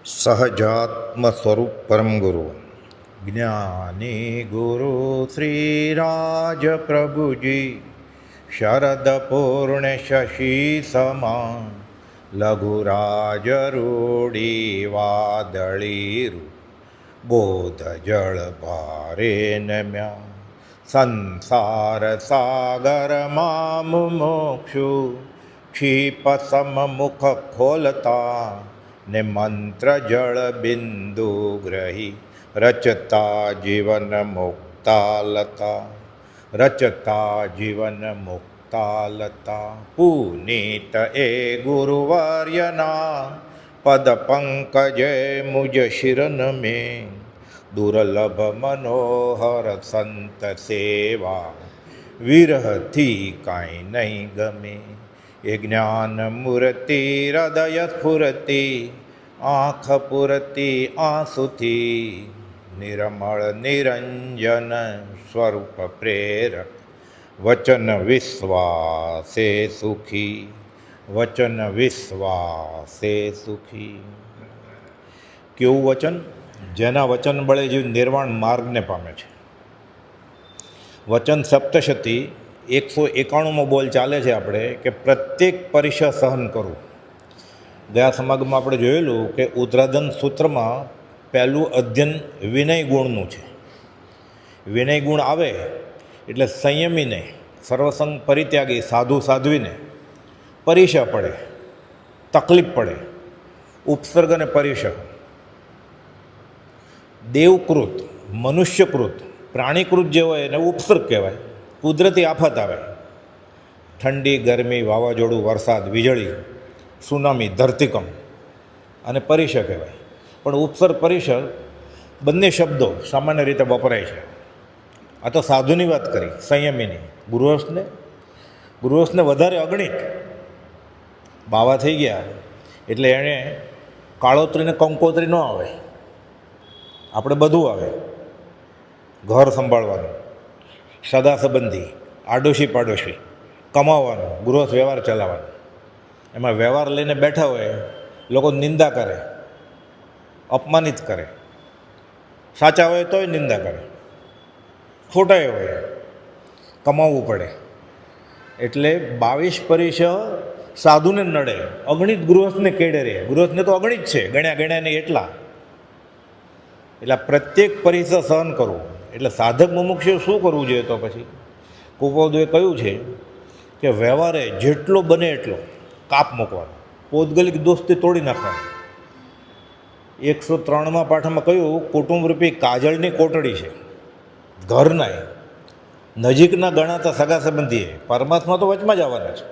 સહજાત્મ સ્વરૂપ પરમ ગુરુ જ્ઞાની ગુરુ શ્રી રાજ પ્રભુજી શરદ પૂર્ણ શશી સમા લઘુરાજ રૂડી વાદળીરુ બોધ જળ ભારે નમ્યા સંસાર સાગરમાં મુમુક્ષુ ક્ષિપ સમમુખ ખોલતા ને મંત્ર જળ બિંદુ ગ્રહી રચતા જીવન મુક્તાલતા રચતા જીવન મુક્તાલતા પુનીત એ ગુરુવર્યના પદ પંકજે મુજ શિરન મેં દુર્લભ મનોહર સંત સેવા વિરહથી કાંઈ નહીં ગમે એ જ્ઞાન મૂર્તિ હૃદય સ્ફુરતિ આંખ પૂરતી આંસુથી નિર્મળ નિરંજન સ્વરૂપ પ્રેરક વચન વિશ્વાસે સુખી વચન વિશ્વાસે સુખી. કેવું વચન? જેના વચન બળે જીવ નિર્વાણ માર્ગને પામે છે. વચન સપ્તશતી 191મો બોલ ચાલે છે આપણે કે પ્રત્યેક પરીક્ષા સહન કરવું. ગયા સમાગમમાં આપણે જોયેલું કે ઉદ્રાધન સૂત્રમાં પહેલું અધ્યયન વિનય ગુણનું છે. વિનય ગુણ આવે એટલે સંયમીને, સર્વસંગ પરિત્યાગી સાધુ સાધ્વીને પરીક્ષા પડે, તકલીફ પડે. ઉપસર્ગ અને પરીક્ષા દેવકૃત, મનુષ્યકૃત, પ્રાણીકૃત જે હોય એને ઉપસર્ગ કહેવાય. કુદરતી આફત આવે, ઠંડી, ગરમી, વાવાઝોડું, વરસાદ, વીજળી, સુનામી, ધરતીકંપ અને પરીક્ષા કહેવાય. પણ ઉપસર્ગ પરીક્ષા બંને શબ્દો સામાન્ય રીતે વપરાય છે. આ તો સાધુની વાત કરી, સંયમીની. ગૃહસ્થને વધારે અગણિત બાવા થઈ ગયા એટલે એણે કાળોતરીને કંકોત્રી ન આવે, આપણે બધું આવે. ઘર સંભાળવાનું, સગા સંબંધી, આડોશી પાડોશી, કમાવાનું, ગૃહસ્થ વ્યવહાર ચલાવવાનો. એમાં વ્યવહાર લઈને બેઠા હોય, લોકો નિંદા કરે, અપમાનિત કરે. સાચા હોય તોય નિંદા કરે, ખોટા હોય કમાવવું પડે. એટલે 22 પરીક્ષા સાધુને નડે, અગણિત ગૃહસ્થને કેડે રહે. ગૃહસ્થને તો અગણિત છે, ગણ્યા નહીં એટલા. એટલે પ્રત્યેક પરીક્ષા સહન કરવું. એટલે સાધક મુમુક્ષુએ શું કરવું જોઈએ? તો પછી કુપોદોએ કહ્યું છે કે વ્યવહારે જેટલો બને એટલો કાપ મૂકવાનો, પૌદ્ગલિક દોસ્તી તોડી નાખવાની. 103મા પાઠમાં કહ્યું કુટુંબરૂપી કાજળની કોટડી છે, ઘરના નજીકના ગણાતા સગા સંબંધીએ, પરમાત્મા તો વચમાં જ આવવાના છે.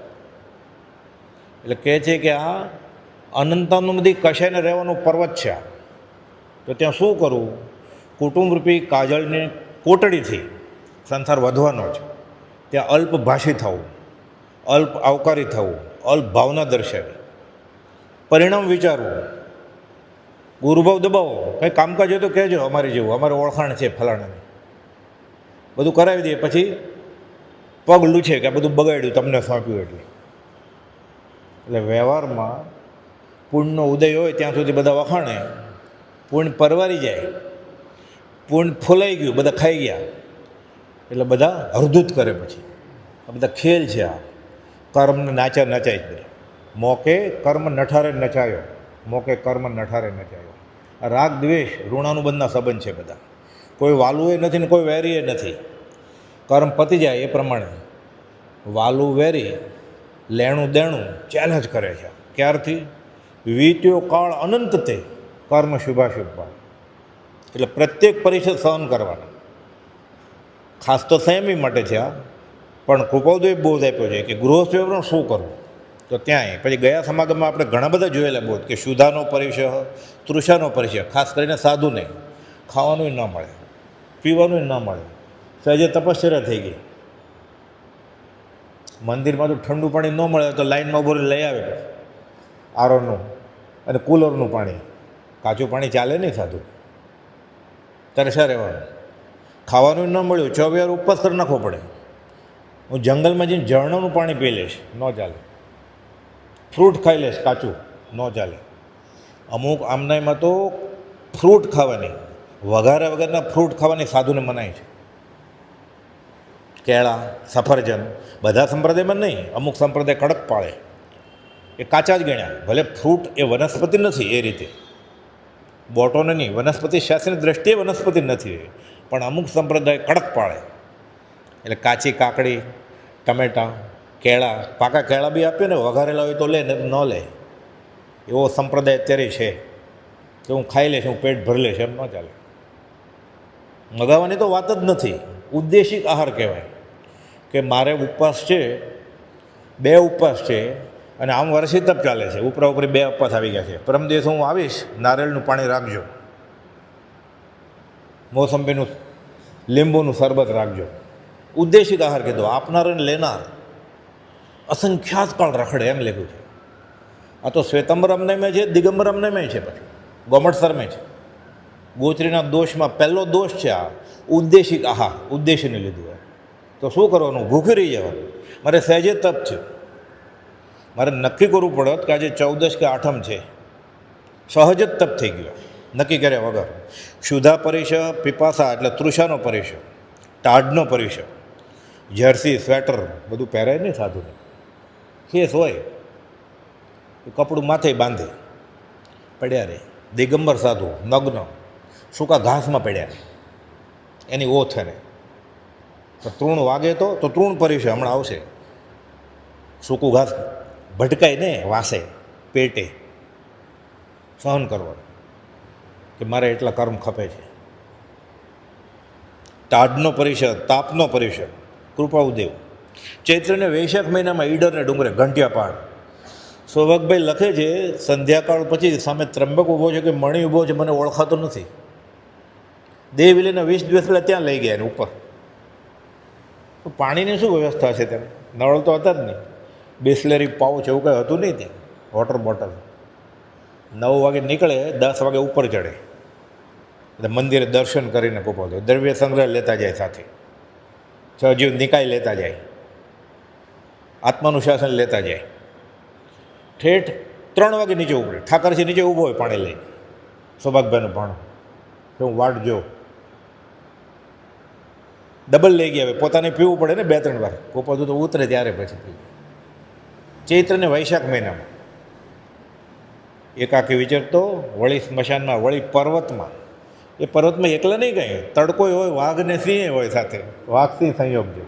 એટલે કહે છે કે આ અનંતાનુમતિ કશાયને રહેવાનું પર્વત છે. તો ત્યાં શું કરવું? કુટુંબરૂપી કાજળની કોટડીથી સંસાર વધવાનો છે. ત્યાં અલ્પભાષી થવું, અલ્પ આવકારી થવું, અલ્પ ભાવના દર્શાવી, પરિણામ વિચારવું. ગુરુભાવ દબાવો, કંઈ કામકાજ હોય તો કહેજો, અમારી જેવું, અમારે ઓળખાણ છે ફલાણાની, બધું કરાવી દઈએ. પછી પગ લૂછે કે આ બધું બગાડ્યું, તમને સોંપ્યું એટલે વ્યવહારમાં પુણ્યનો ઉદય હોય ત્યાં સુધી બધા વખાણે, પુણ્ય પરવારી જાય, પુણ્ય ફૂલાઈ ગયું, બધા ખાઈ ગયા એટલે બધા હરધૂત કરે. પછી આ બધા ખેલ છે. આ કર્મને નચાય જ બધા. મોકે કર્મ નઠારે નચાયો, મોકે કર્મ નઠારે નચાયો. આ રાગ દ્વેષ ઋણાનુબંધના સંબંધ છે બધા. કોઈ વાલુએ નથી ને કોઈ વેરીએ નથી. કર્મ પતી જાય એ પ્રમાણે વાલું વેરી લેણું દેણું ચેલેન્જ કરે છે. ક્યારથી? વીત્યો કાળ અનંત તે કર્મ શુભાશુભ. એટલે પ્રત્યેક પરીક્ષા સહન કરવાના. ખાસ તો સંયમી માટે છે આ. પણ કૃપાદોએ બોધ આપ્યો છે કે ગૃહસ્થ વ્યવહારમાં શું કરવું. તો ત્યાંય પછી ગયા સમાગમમાં આપણે ઘણા બધા જોયેલા બોધ કે શુદ્ધાનો પરિચય, તૃષાનો પરિચય. ખાસ કરીને સાધુને ખાવાનું ન મળે, પીવાનું ન મળે. સહેજે તપશ્ચર્યા થઈ ગઈ. મંદિરમાં તો ઠંડુ પાણી ન મળે તો લાઈનમાં ઉભો લઈ આવે આરોનું અને કુલરનું પાણી. કાચું પાણી ચાલે નહીં સાધુ, તરસા રહેવાનું. ખાવાનું ન મળ્યું, 24 વાર ઉપવાસ કરી નાખવો પડે. હું જંગલમાં જઈને ઝરણાનું પાણી પી લઈશ, ન ચાલે. ફ્રૂટ ખાઈ લઈશ કાચું, ન ચાલે. અમુક આમનાઈમાં તો ફ્રૂટ ખાવાની, વઘાર્યા વગરના ફ્રૂટ ખાવાની સાધુને મનાય છે. કેળા, સફરજન, બધા સંપ્રદાયમાં નહીં, અમુક સંપ્રદાય કડક પાળે, એ કાચા જ ગણ્યા. ભલે ફ્રૂટ એ વનસ્પતિ નથી, એ રીતે બોટોને નહીં, વનસ્પતિ શાસ્ત્રની દ્રષ્ટિએ વનસ્પતિ નથી, પણ અમુક સંપ્રદાય કડક પાળે. એટલે કાચી કાકડી, ટમેટાં, કેળા, પાકા કેળા બી આપીએ ને, વઘારેલા હોય તો લે, ને ન લે, એવો સંપ્રદાય અત્યારે છે કે હું ખાઈ લઈશ, હું પેટ ભરી લઈશ, એમ ન ચાલે. મગાવવાની તો વાત જ નથી. ઉદ્દેશિક આહાર કહેવાય કે મારે ઉપવાસ છે, 2 ઉપવાસ છે, અને આમ વર્ષી તપ ચાલે છે, ઉપરા ઉપરી 2 ઉપવાસ આવી ગયા છે. પરમ દિવસે હું આવીશ, નારિયેળનું પાણી રાખજો, મોસંબીનું, લીંબુનું શરબત રાખજો. ઉદ્દેશિક આહાર કીધો. આપનાર અને લેનાર અસંખ્યાત કાળ રખડે એમ લખ્યું છે. આ તો શ્વેતંબર અમનાયમાં છે, દિગંબર અમનાયમાં છે, પછી ગોમટસરમાં છે. ગોચરીના દોષમાં પહેલો દોષ છે આ ઉદ્દેશિક આહાર, ઉદ્દેશને લીધું હોય. તો શું કરવાનું? ભૂખી રહી જવાનું. મારે સહેજે તપ છે, મારે નક્કી કરવું પડત કે આજે 14 કે 8મ છે, સહજ જ તપ થઈ ગયો નક્કી કર્યા વગર. ક્ષુધા પરિશ, પીપાસા એટલે તૃષાનો પરિશ, ટાઢનો પરિશ, જર્સી, સ્વેટર બધું પહેરાય નહીં સાધુને. ખેસ હોય કપડું માથે બાંધે પડ્યા રહે. દિગંબર સાધુ નગ્ન સૂકા ઘાસમાં પડ્યા રહે, એની ઓથ એને. તો તૃણ વાગે તો તૃણ પરિશ હમણાં આવશે. સૂકું ઘાસ ભટકાય ને વાસે પેટે, સહન કરવાનું કે મારે એટલા કર્મ ખપે છે. ટાઢનો પરિષદ, તાપનો પરિષદ, કૃપાઉદેવ. ચૈત્ર અને વૈશાખ મહિનામાં ઈડરને ડુંગરે ઘંટિયા પહાડ. સૌભાગભાઈ લખે છે, સંધ્યાકાળ પછી સામે ત્રંબક ઊભો છે કે મણી ઊભો છે, મને ઓળખાતો નથી. દેહ વિલીના 20 દિવસ પહેલાં ત્યાં લઈ ગયા એને ઉપર. તો પાણીની શું વ્યવસ્થા છે ત્યાં? નળ તો હતા જ નહીં, બિસ્લેરી પાઉચ એવું કંઈ હતું નહીં ત્યાં, વોટર બોટલ. 9 વાગે નીકળે, 10 વાગે ઉપર ચડે, એટલે મંદિરે દર્શન કરીને કૂપો દે. દ્રવ્ય સંગ્રહ લેતા જાય સાથે, સજીવ નિકાય લેતા જાય, આત્માનુશાસન લેતા જાય. ઠેઠ 3 વાગે નીચે ઉપડે. ઠાકરજી નીચે ઊભો હોય પાણી લઈને, સૌભાગભાઈનું પાણું, કે હું વાટ જો. ડબલ લઈ ગયા, હવે પોતાને પીવું પડે ને 2-3 વાર, કૂપો તો ઉતરે ત્યારે પછી. ચૈત્ર ને વૈશાખ મહિનામાં એકાકી વિચરતો, વળી સ્મશાનમાં, વળી પર્વતમાં. એ પર્વતમાં એકલા નહીં કંઈ, તડકોય હોય, વાઘ ને સિંહ હોય સાથે, વાઘ સિંહ સંયોગ જો.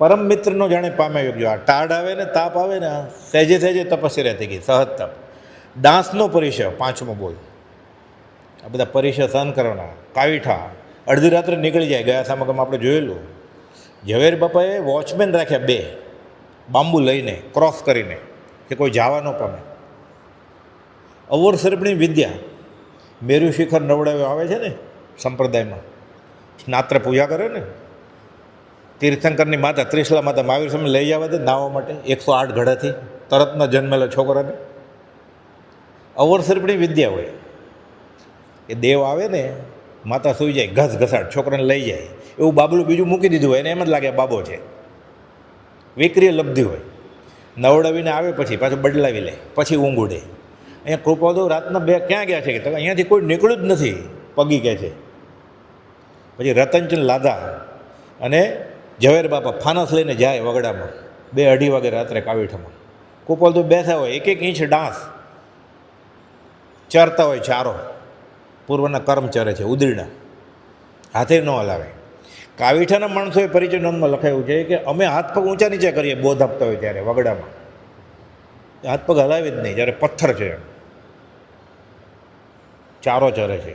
પરમ મિત્રનો જાણે પામે યોગ્ય. આ ટાઢ આવે ને તાપ આવે ને, સહેજે સહેજે તપસ્યા થઈ ગઈ, સહજ તપ. ડાંસનો પરિચય 5મો બોલ. આ બધા પરિચય સહન કરવાના. કાવીઠા અડધી રાત્રે નીકળી જાય. ગયા સામગમ આપણે જોયેલું, ઝવેર બાપાએ વોચમેન રાખ્યા 2, બાંબુ લઈને ક્રોસ કરીને, કે કોઈ જવા ન પામે. અવર સર્પણી વિદ્યા, મેરુ શિખર નવડાવ્યો આવે છે ને સંપ્રદાયમાં, સ્નાત્ર પૂજા કરે ને. તીર્થંકરની માતા, ત્રિશલા માતા, મહાવીર સ્વામી લઈ જવા દે નાહવા માટે 108 ઘડાથી, તરતના જન્મેલા છોકરાને. અવર સર્પણી વિદ્યા હોય, એ દેવ આવે ને, માતા સૂઈ જાય, ઘસ ઘસાટ છોકરાને લઈ જાય. એવું બાબલું બીજું મૂકી દીધું હોય, એને એમ જ લાગે બાબો છે. વિક્રિય લબ્ધિ હોય. નવડાવીને આવે પછી પાછું બદલાવી લે, પછી ઊંઘ ઉડે. અહીંયા કૃપાદેવ રાતના 2 ક્યાં ગયા છે કે અહીંયાથી કોઈ નીકળ્યું જ નથી, પગી કહે છે. પછી રતનચંદ લાદા અને ઝવેર બાપા ફાનસ લઈને જાય વગડામાં 2-2:30 વાગે રાત્રે કાવીઠામાં. કૃપાદેવ બેઠા હોય, 1-1 ઇંચ ડાંસ ચરતા હોય, ચારો પૂર્વના કર્મ ચરે છે, ઉદરીના હાથે ન હલાવે. કાવીઠાના માણસોએ પરિચય નોંધમાં લખાયું છે કે અમે હાથ પગ ઊંચા નીચે કરીએ બોધ આપતા હોય ત્યારે વગડામાં, હાથ પગ હલાવી જ નહીં. જ્યારે પથ્થર છે, ચારો ચરે છે,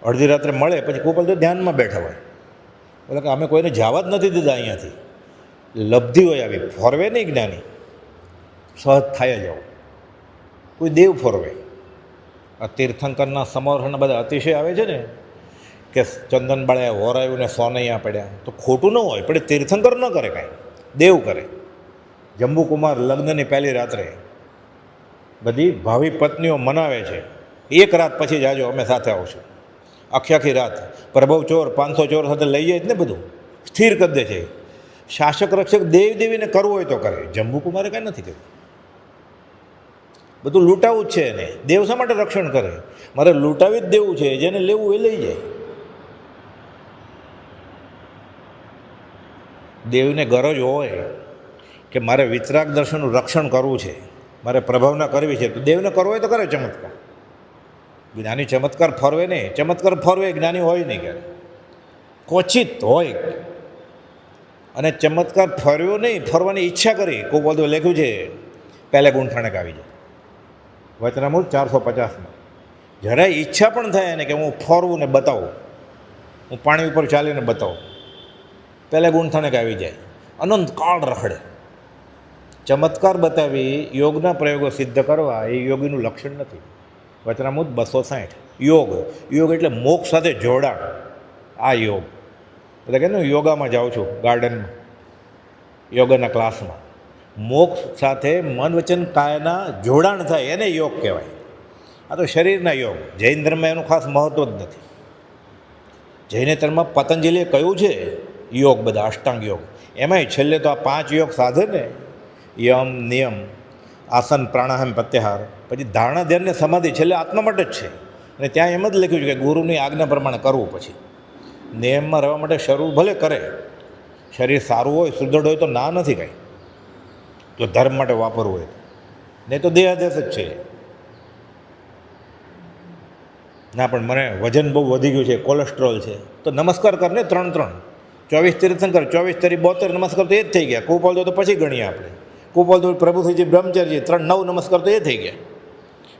અડધી રાત્રે મળે પછી કુપલ તો ધ્યાનમાં બેઠા હોય. એટલે કે અમે કોઈને જવા જ નથી દીધા અહીંયાથી. લબ્ધિ હોય આવી, ફોરવે નહીં જ્ઞાની, સહજ થાય જાઓ. કોઈ દેવ ફોરવે. આ તીર્થંકરના સમર્થના બધા અતિશય આવે છે ને, કે ચંદન બાળ્યા, હોરાયું ને સોનૈયા પડ્યા, તો ખોટું ન હોય, પણ તીર્થંકર ન કરે કાંઈ, દેવ કરે. જંબુકુમાર લગ્નની પહેલી રાત્રે બધી ભાવિ પત્નીઓ મનાવે છે, 1 રાત પછી જાજો, અમે સાથે આવશું. આખી રાત પ્રભવ ચોર 500 ચોર સાથે લઈ જાય જ ને, બધું સ્થિર કરી દે છે. શાસક રક્ષક દેવ દેવીને કરવું હોય તો કરે. જંબુકુમારે કાંઈ નથી કર્યું. બધું લૂંટાવું જ છે એને. દેવ શા માટે રક્ષણ કરે? મારે લૂંટાવી જ દેવું છે, જેને લેવું એ લઈ જાય. દેવને ગરજ હોય કે મારે વિતરાગ દર્શનનું રક્ષણ કરવું છે, મારે પ્રભાવના કરવી છે, તો દેવને કરવો હોય તો કરે ચમત્કાર. જ્ઞાની ચમત્કાર ફરવે નહીં. ચમત્કાર ફરવે જ્ઞાની હોય નહીં ક્યારે, ક્વચિત હોય. અને ચમત્કાર ફર્યો નહીં, ફરવાની ઈચ્છા કરી. કોઈ બધું લખ્યું છે પહેલે ગુંઠાણક આવી જાય વચનામૃત 450માં. જરાય ઈચ્છા પણ થાય એને કે હું ફરવું ને બતાવું, હું પાણી ઉપર ચાલીને બતાવું, પહેલે ગુંઠાણક આવી જાય, અનંત કાળ રખડે. ચમત્કાર બતાવી યોગના પ્રયોગો સિદ્ધ કરવા એ યોગીનું લક્ષણ નથી. વચનામૃત 260. યોગ, યોગ એટલે મોક્ષ સાથે જોડાણ. આ યોગ એટલે કે હું યોગામાં જાઉં છું, ગાર્ડનમાં યોગાના ક્લાસમાં, મોક્ષ સાથે મન વચન કાયના જોડાણ થાય એને યોગ કહેવાય. આ તો શરીરના યોગ. જૈન ધર્મમાં એનું ખાસ મહત્ત્વ જ નથી. જૈન ધર્મમાં પતંજલિએ કહ્યું છે યોગ, બધા અષ્ટાંગ યોગ, એમાંય છેલ્લે તો આ 5 યોગ સાધે ને, યમ, નિયમ, આસન, પ્રાણાયામ, પ્રત્યાહાર, પછી ધારણા, ધ્યાન ને સમાધિ, છેલ્લે આત્મા માટે જ છે. અને ત્યાં એમ જ લખ્યું છે કે ગુરુની આજ્ઞા પ્રમાણે કરવું. પછી નિયમમાં રહેવા માટે શરૂ ભલે કરે, શરીર સારું હોય, સુદૃઢ હોય તો ના નથી કાંઈ, જો ધર્મ માટે વાપરવું હોય તો. નહીં તો દેહાદેશ જ છે. ના પણ મને વજન બહુ વધી ગયું છે, કોલેસ્ટ્રોલ છે, તો નમસ્કાર કરને 3 24 તીર્થંકર, 24 તરી 72 નમસ્કાર તો એ જ થઈ ગયા. કુપાલ તો પછી ગણીએ આપણે. કુપાલ તો પ્રભુશ્રીજી બ્રહ્મચારીજી 9 નમસ્કાર તો એ થઈ ગયા.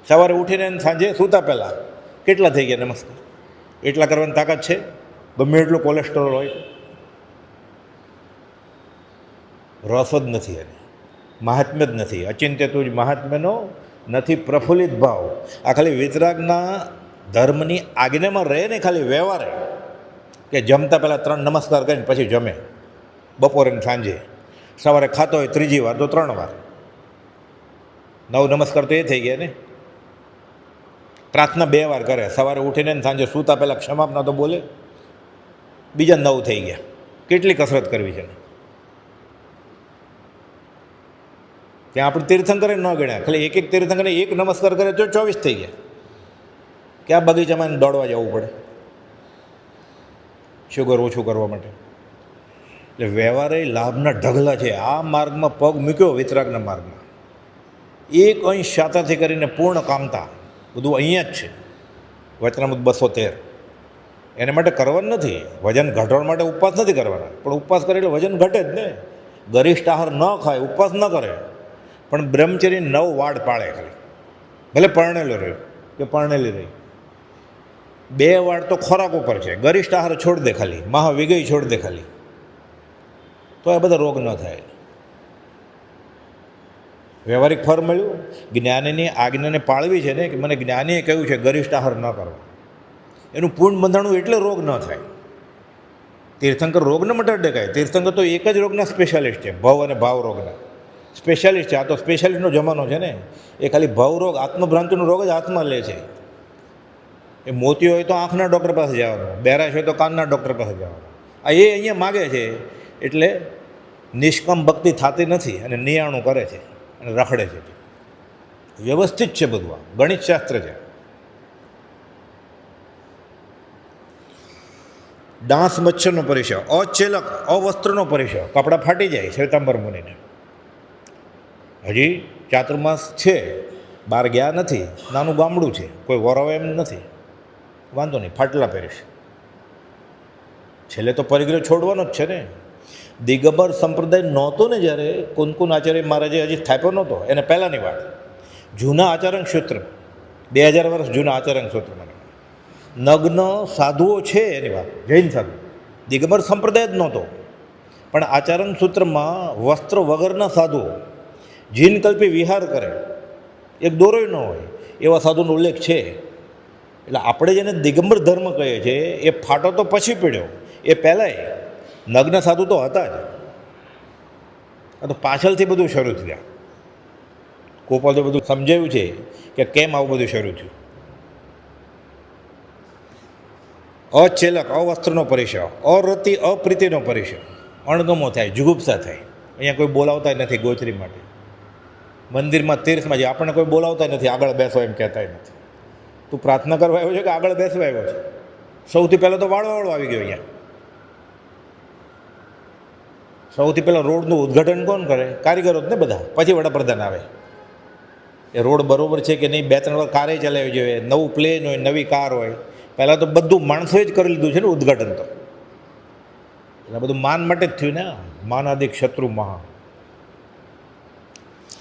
સવારે ઉઠીને સાંજે સૂતા પહેલાં કેટલા થઈ ગયા નમસ્કાર? એટલા કરવાની તાકાત છે ગમે એટલું કોલેસ્ટ્રોલ હોય તો? રસ જ નથી એને, મહાત્મ્ય જ નથી. અચિંત્ય તું જ મહાત્મ્યનો નથી પ્રફુલ્લિત ભાવ. આ ખાલી વિતરાગના ધર્મની આજ્ઞામાં રહે ને, ખાલી વ્યવહારે કે જમતા પહેલાં 3 નમસ્કાર કરીને પછી જમે, બપોરે ને સાંજે. સવારે ખાતો હોય 3જી વાર તો 3 વાર. 9 નમસ્કાર તો એ થઈ ગયા ને. પ્રાર્થના 2 વાર કરે, સવારે ઉઠીને સાંજે સૂતા પહેલાં ક્ષમાપના તો બોલે, બીજા 9 થઈ ગયા. કેટલી કસરત કરવી છે. ત્યાં આપણે તીર્થંકરે ન ગણ્યા, ખાલી એક તીર્થંકરે 1 નમસ્કાર કરે તો 24 થઈ ગયા. ક્યાં બગીચામાં દોડવા જવું પડે શુગર ઓછું કરવા માટે? એટલે વ્યવહારે લાભના ઢગલા છે. આ માર્ગમાં પગ મૂક્યો, વિતરાગના માર્ગમાં, 1 અંશ શાતાથી કરીને પૂર્ણ કામતા, બધું અહીંયા જ છે. વચનામૃત 213. એને માટે કરવાનું નથી, વજન ઘટાડવા માટે ઉપવાસ નથી કરવાના. પણ ઉપવાસ કરે એટલે વજન ઘટે જ ને. ગરિષ્ઠ આહાર ન ખાય, ઉપવાસ ન કરે, પણ બ્રહ્મચર્ય 9 વાડ પાળે. ખાલી ભલે પરણેલો રહ્યો કે પરણેલી રહી, 2 વાડ તો ખોરાક ઉપર છે. ગરિષ્ઠ આહાર છોડ દે, ખાલી મહાવિગય છોડ દે ખાલી, તો એ બધા રોગ ન થાય. વ્યવહારિક ફળ મળ્યું. જ્ઞાનીની આજ્ઞાને પાળવી છે ને, કે મને જ્ઞાનીએ કહ્યું છે ગરિષ્ઠ આહાર ન કરવો, એનું પૂર્ણ બંધાણું એટલે રોગ ન થાય. તીર્થંકર રોગ ન મટાડી કાંઈ. તીર્થંકર તો એક જ રોગના સ્પેશિયાલિસ્ટ છે, ભવ અને ભાવ રોગના સ્પેશિયાલિસ્ટ છે. આ તો સ્પેશિયાલિસ્ટનો જમાનો છે ને. એ ખાલી ભાવ રોગ, આત્મભ્રાંતિનો રોગ જ હાથમાં લે છે. એ મોતી હોય તો આંખના ડૉક્ટર પાસે જવાનું, બેરાશ હોય તો કાનના ડૉક્ટર પાસે જવાનું. આ એ અહીંયા માગે છે, એટલે નિષ્કામ ભક્તિ થતી નથી અને નિયાણું કરે છે અને રખડે છે. વ્યવસ્થિત છે બધું. આ ગણિત શાસ્ત્ર છે. ડાંસ મચ્છરનો પરિસર, અચેલક અવસ્ત્રનો પરિસર, કપડાં ફાટી જાય શ્વેતાંબર મુનિને. હજી ચાતુર્માસ છે, બહાર ગયા નથી, નાનું ગામડું છે, કોઈ વરાવે એમ નથી, વાંધો નહીં, ફાટલા પહેરીશ. છેલ્લે તો પરિગ્રહ છોડવાનો જ છે ને. દિગંબર સંપ્રદાય નહોતો ને જ્યારે, કુનકુન આચાર્ય મહારાજે હજી સ્થાપ્યો નહોતો, એને પહેલાંની વાત. જૂના આચરણ સૂત્ર, 2000 વર્ષ જૂના આચરણ સૂત્રમાં નગ્ન સાધુઓ છે એની વાત. જૈન સાધુ, દિગંબર સંપ્રદાય જ નહોતો, પણ આચરણ સૂત્રમાં વસ્ત્ર વગરના સાધુઓ જીનકલ્પી વિહાર કરે, એક દોરોય ન હોય એવા સાધુનો ઉલ્લેખ છે. એટલે આપણે જેને દિગંબર ધર્મ કહીએ છીએ એ ફાટો તો પછી પડ્યો, એ પહેલાંય નગ્ન સાધુ તો હતા જ. આ તો પાછળથી બધું શરૂ થયા. કોપાલ તો બધું સમજાવ્યું છે કે કેમ આવું બધું શરૂ થયું. અચેલક અવસ્ત્રનો પરિસર, અરતિ અપ્રીતિનો પરિસર, અણગમો થાય, જુગુપ્સા થાય. અહીંયા કોઈ બોલાવતા નથી ગોચરી માટે. મંદિરમાં તીર્થમાં જે આપણને કોઈ બોલાવતા નથી, આગળ બેસો એમ કહેતા નથી. તું પ્રાર્થના કરવા આવ્યો છે કે આગળ બેસવા આવ્યો છે? સૌથી પહેલાં તો વાળો આવી ગયો અહીંયા. સૌથી પહેલાં રોડનું ઉદ્ઘાટન કોણ કરે? કારીગરો જ ને બધા. પછી વડાપ્રધાન આવે. એ રોડ બરાબર છે કે નહીં, 2-3 વાર કારે ચલાવી જોઈએ, નવું પ્લેન હોય, નવી કાર હોય. પહેલાં તો બધું માણસોએ જ કરી લીધું છે ને ઉદ્ઘાટન. તો એટલે બધું માન માટે જ થયું ને. માનાદિક શત્રુ મહા.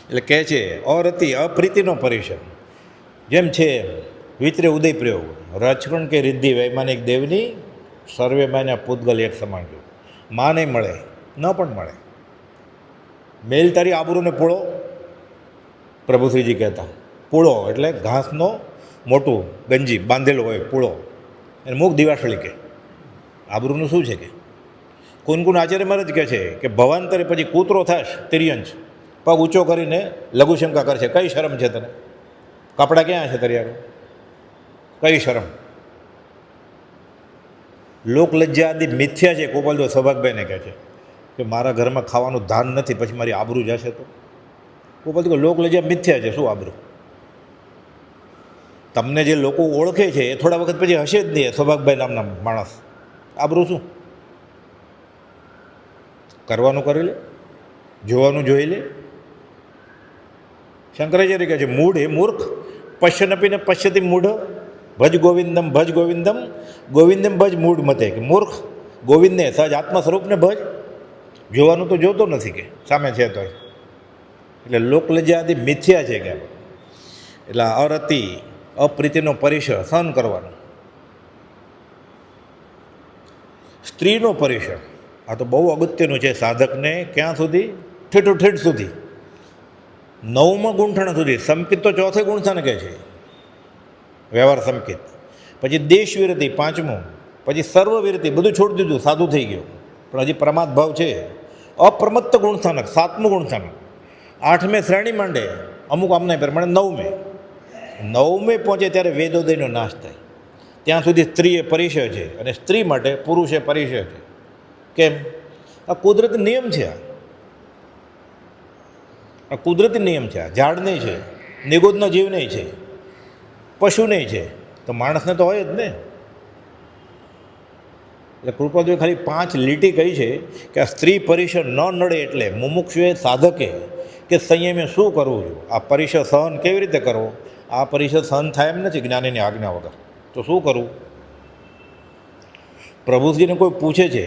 એટલે કહે છે અરતિ અપ્રીતિનો પરિસર. જેમ છે વિતરે ઉદય પ્રયોગ, રચકણ કે રિદ્ધિ વૈમાનિક દેવની સર્વે માન્યા પૂતગલ એક સમાન જો. માં નહીં મળે, ન પણ મળે. મેલ તારી આબરૂને પૂળો, પ્રભુશ્રીજી કહેતા. પૂળો એટલે ઘાસનો મોટું ગંજી બાંધેલો હોય પૂળો, એને મુખ દિવાસળી કે. આબરૂનું શું છે કે કુનકુન આચાર્ય મહારાજ કહે છે કે ભવાંતરે પછી કૂતરો થાશ તિર્યંશ, પગ ઊંચો કરીને લઘુશંકા કરશે. કઈ શરમ છે તને? કપડાં ક્યાં છે તારી આગળ? કઈ શરમ? લોકલજ્જા આદિ મિથ્યા છે. ગોપાલદેવ સૌભાગભાઈને કહે છે કે મારા ઘરમાં ખાવાનું ધાન નથી, પછી મારી આબરૂ જશે તો? ગોપાલદેવ લોકલજ્જા મિથ્યા છે, શું આબરૂ? તમને જે લોકો ઓળખે છે એ થોડા વખત પછી હશે જ નહીં સૌભાગભાઈ નામના માણસ. આબરૂ શું? કરવાનું કરી લે, જોવાનું જોઈ લે. શંકરાચાર્ય કહે છે મૂઢ એ મૂર્ખ, પશ્યનપીને પશ્યતિ મૂઢ, ભજ ગોવિંદમ ભજ ગોવિંદમ, ગોવિંદમ ભજ મૂઢ મતે. કે મૂર્ખ, ગોવિંદને સહજ આત્મા સ્વરૂપને ભજ, જોવાનું તો જોતો નથી કે સામે છે તો. એટલે લોકલજ્જા આદિ મિથ્યા છે કે. એટલે અરતિ અપ્રીતિનો પરિસર સહન કરવાનો. સ્ત્રીનો પરિસર આ તો બહુ અગત્યનું છે સાધકને. ક્યાં સુધી? ઠેઠ સુધી, 9મા ગુંઠણ સુધી. સંકિત તો 4થે ગુંઠાને કહે છે, વ્યવહાર સંકિત. પછી દેશ વિરતિ 5મું, પછી સર્વ વિરતિ, બધું છોડી દીધું, સાધુ થઈ ગયો. પણ હજી પ્રમાદ ભાવ છે. અપ્રમત્ત ગુણસ્થાનક 7મું ગુણસ્થાનક. 8મે શ્રેણી માંડે, અમુક આમના પ્રમાણે 9મે પહોંચે ત્યારે વેદોદયનો નાશ થાય. ત્યાં સુધી સ્ત્રી એ પરિસર છે, અને સ્ત્રી માટે પુરુષ એ પરિસર છે. કેમ? આ કુદરતી નિયમ છે. આ કુદરતી નિયમ છે. આ ઝાડ નહીં છે, નિગોદનો જીવ નહીં છે, પશુ નહીં છે, તો માણસને તો હોય જ ને. એટલે કૃપાદેવે ખાલી 5 લીટી કહી છે કે આ સ્ત્રી પરિસર ન નડે એટલે મુમુક્ષુએ સાધકે કે સંયમે શું કરવું જોઈએ, આ પરિસર સહન કેવી રીતે કરવો. આ પરિસર સહન થાય એમ નથી જ્ઞાનીની આજ્ઞા વગર. તો શું કરવું? પ્રભુજીને કોઈ પૂછે છે,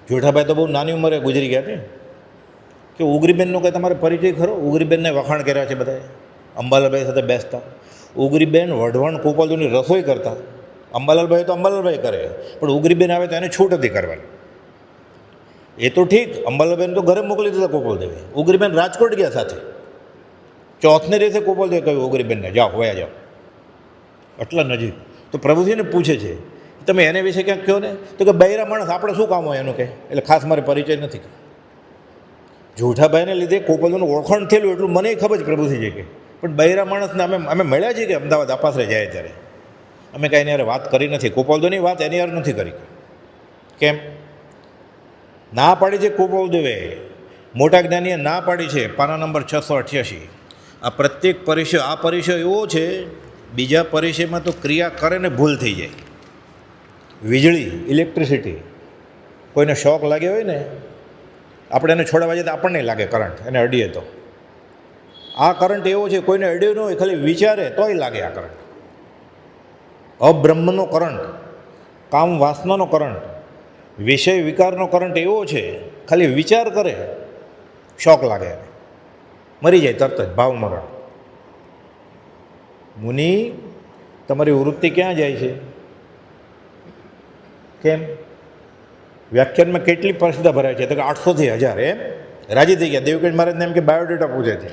જેઠાભાઈ તો બહુ નાની ઉંમરે ગુજરી ગયા ને, કે ઉગરીબેનનો કંઈ તમારે પરિચય ખરો? ઉગરીબેનને વખાણ કર્યા છે બધાએ, અંબાલાલભાઈ સાથે બેસતા. ઉગરીબેન વઢવણ ગોપાલદેવની રસોઈ કરતા. અંબાલાલભાઈ તો અંબાલાલભાઈ કરે, પણ ઉગરીબેન આવે તો એને છૂટ હતી કરવાની. એ તો ઠીક, અંબાલાલભાઈને તો ઘરે મોકલી દીધા ગોપાલદેવે. ઉગરીબેન રાજકોટ ગયા સાથે. 4થને દિવસે ગોપાલદેવે કહ્યું ઉગરીબેનને, જાઓ વયા જાઓ, આટલા નજીક. તો પ્રભુજીને પૂછે છે તમે એને વિશે ક્યાંક કહો ને. તો કે બૈરા માણસ આપણે શું કામ હોય એનું કે, એટલે ખાસ મારે પરિચય નથી. જેઠાભાઈને લીધે ગોપાલદેવનું ઓળખાણ થયેલું એટલું મને ખબર છે પ્રભુજી કે, પણ બૈરા માણસને અમે મળ્યા છીએ કે અમદાવાદ આપાસરે જાય ત્યારે અમે કાંઈ એની યાર વાત કરી નથી. ગોપાલદેવની વાત એની યાર નથી કરી. કેમ? ના પાડી છે ગોપાલદેવે, મોટા જ્ઞાનીએ ના પાડી છે. પાના નંબર 688. આ પ્રત્યેક પરિચય, આ પરિચય એવો છે, બીજા પરિચયમાં તો ક્રિયા કરે ને ભૂલ થઈ જાય. વીજળી, ઇલેક્ટ્રિસિટી, કોઈને શોક લાગ્યો હોય ને, આપણે એને છોડાવવા જઈએ તો આપણને લાગે કરંટ, એને અડીએ તો. આ કરંટ એવો છે, કોઈને અડ્યો ન હોય, ખાલી વિચારે તોય લાગે આ કરંટ. અબ્રહ્મનો કરંટ, કામ વાસનાનો કરંટ, વિષય વિકારનો કરંટ એવો છે, ખાલી વિચાર કરે શોક લાગે, એને મરી જાય તરત જ, ભાવ મરણ. મુનિ, તમારી વૃત્તિ ક્યાં જાય છે? કેમ? વ્યાખ્યાનમાં કેટલી પ્રસિદ્ધા ભરાય છે? તો કે 800 થી 1000. એમ રાજી થઈ ગયા. દેવકીન મહારાજને એમ કે બાયોડેટા પૂછે છે.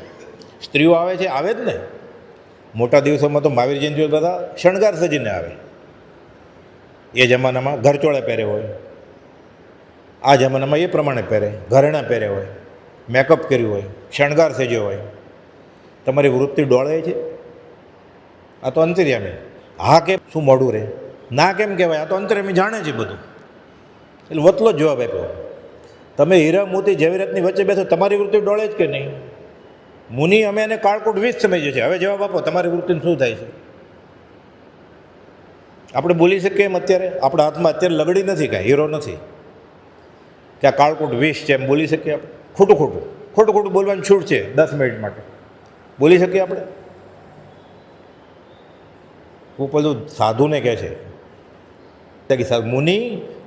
સ્ત્રીઓ આવે છે, આવે જ ને. મોટા દિવસોમાં તો મહાવીર જયંતીઓ બધા શણગાર સજીને આવે. એ જમાનામાં ઘરચોળા પહેરે હોય, આ જમાનામાં એ પ્રમાણે પહેરે, ઘરેણાં પહેરે હોય, મેકઅપ કર્યું હોય, શણગાર સજ્યો હોય. તમારી વૃત્તિ ડોળે છે? આ તો અંતર્યામી. હા કેમ શું મોડું રહે? ના કેમ કહેવાય? આ તો અંતર્યામી જાણે છે બધું. એટલે વતલો જ જવાબ આપ્યો. તમે હીરા મોતી જવેરાતની વચ્ચે બેસો, તમારી વૃત્તિ ડોળે જ કે નહીં? મુનિ અમે એને કાળકૂટ વિષ સમજીએ છીએ. હવે જવાબ આપો, તમારી વૃત્તિને શું થાય છે? આપણે બોલી શકીએ એમ અત્યારે? આપણા હાથમાં અત્યારે લગડી નથી, કાંઈ હીરો નથી કે આ કાળકૂટ વિષ છે એમ બોલી શકીએ આપણે? ખોટું ખોટું ખોટું ખોટું બોલવાની છૂટ છે 10 મિનિટ માટે. બોલી શકીએ આપણે? હું પેલું સાધુને કહે છે કે મુનિ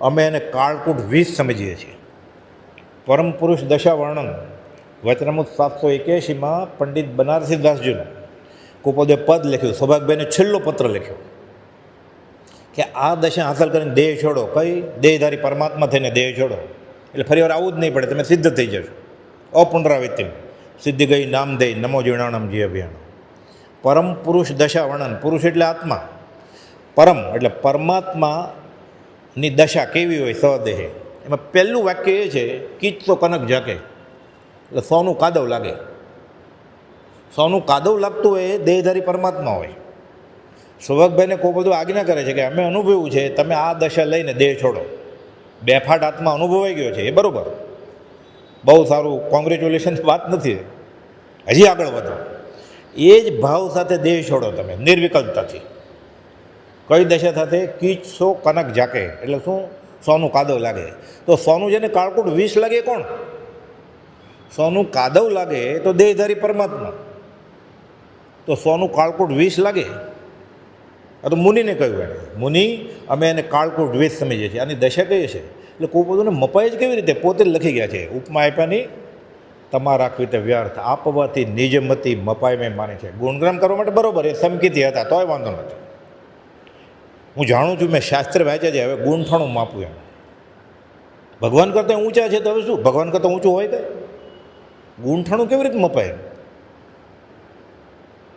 અમે એને કાળકૂટ વિષ સમજીએ છીએ. પરમ પુરુષ દશા વર્ણન વચનામૃત 781માં પંડિત બનારસીદાસજીનું કુપોદે પદ લખ્યું, સૌભાગભાઈને છેલ્લો પત્ર લખ્યો કે આ દશા હાંસલ કરીને દેહ છોડો. કઈ? દેહધારી પરમાત્મા થઈને દેહ છોડો એટલે ફરી વાર આવું જ નહીં પડે, તમે સિદ્ધ થઈ જશો. અપુનરાવૃત્તિ સિદ્ધિ ગઈ નામ દે નમો જીર્ણાણમ જી અભિયાન. પરમ પુરુષ દશા વર્ણન, પુરુષ એટલે આત્મા, પરમ એટલે પરમાત્માની દશા કેવી હોય સદેહે. એમાં પહેલું વાક્ય એ છે કિચ્છો કનક ઝાકે, એટલે સોનું કાદવ લાગે. સોનું કાદવ લાગતું હોય એ દેહધારી પરમાત્મા હોય. સૌભાગભાઈને કોઈ બધું આજ્ઞા કરે છે કે અમે અનુભવ્યું છે તમે આ દશા લઈને દેહ છોડો. બેફાટ આત્મા અનુભવાઈ ગયો છે, એ બરાબર, બહુ સારું, કોંગ્રેચ્યુલેશન, વાત નથી, હજી આગળ વધો. એ જ ભાવ સાથે દેહ છોડો તમે નિર્વિકલ્પતાથી. કઈ દશા સાથે? કિચ્છો કનક ઝાકે, એટલે શું? સોનું કાદવ લાગે. તો સોનું જેને કાળકૂટ વિષ લાગે કોણ? સોનું કાદવ લાગે તો દેહધારી પરમાત્મા. તો સોનું કાળકૂટ વિષ લાગે. આ તો મુનિને કહ્યું એને, મુનિ અમે એને કાળકૂટ વિષ સમજીએ છીએ. આની દશા કઈ છે? એટલે કોઈ બધુંને મપાય જ કેવી રીતે? પોતે જ લખી ગયા છે. ઉપમા આપ્યાની તમારા રાખવી તે વ્યર્થ, આપવાથી નિજમતી મપાય મેં માને છે. ગુણગ્રામ કરવા માટે બરાબર એ સમકીથી હતા, તોય વાંધો નથી. હું જાણું છું, મેં શાસ્ત્ર વાંચ્યા છે, હવે ગુણઠણું માપું એમ. ભગવાન કરતાં ઊંચા છે તો હવે શું? ભગવાન કરતાં ઊંચું હોય કંઈ? ગુણઠણું કેવી રીતે મપાય?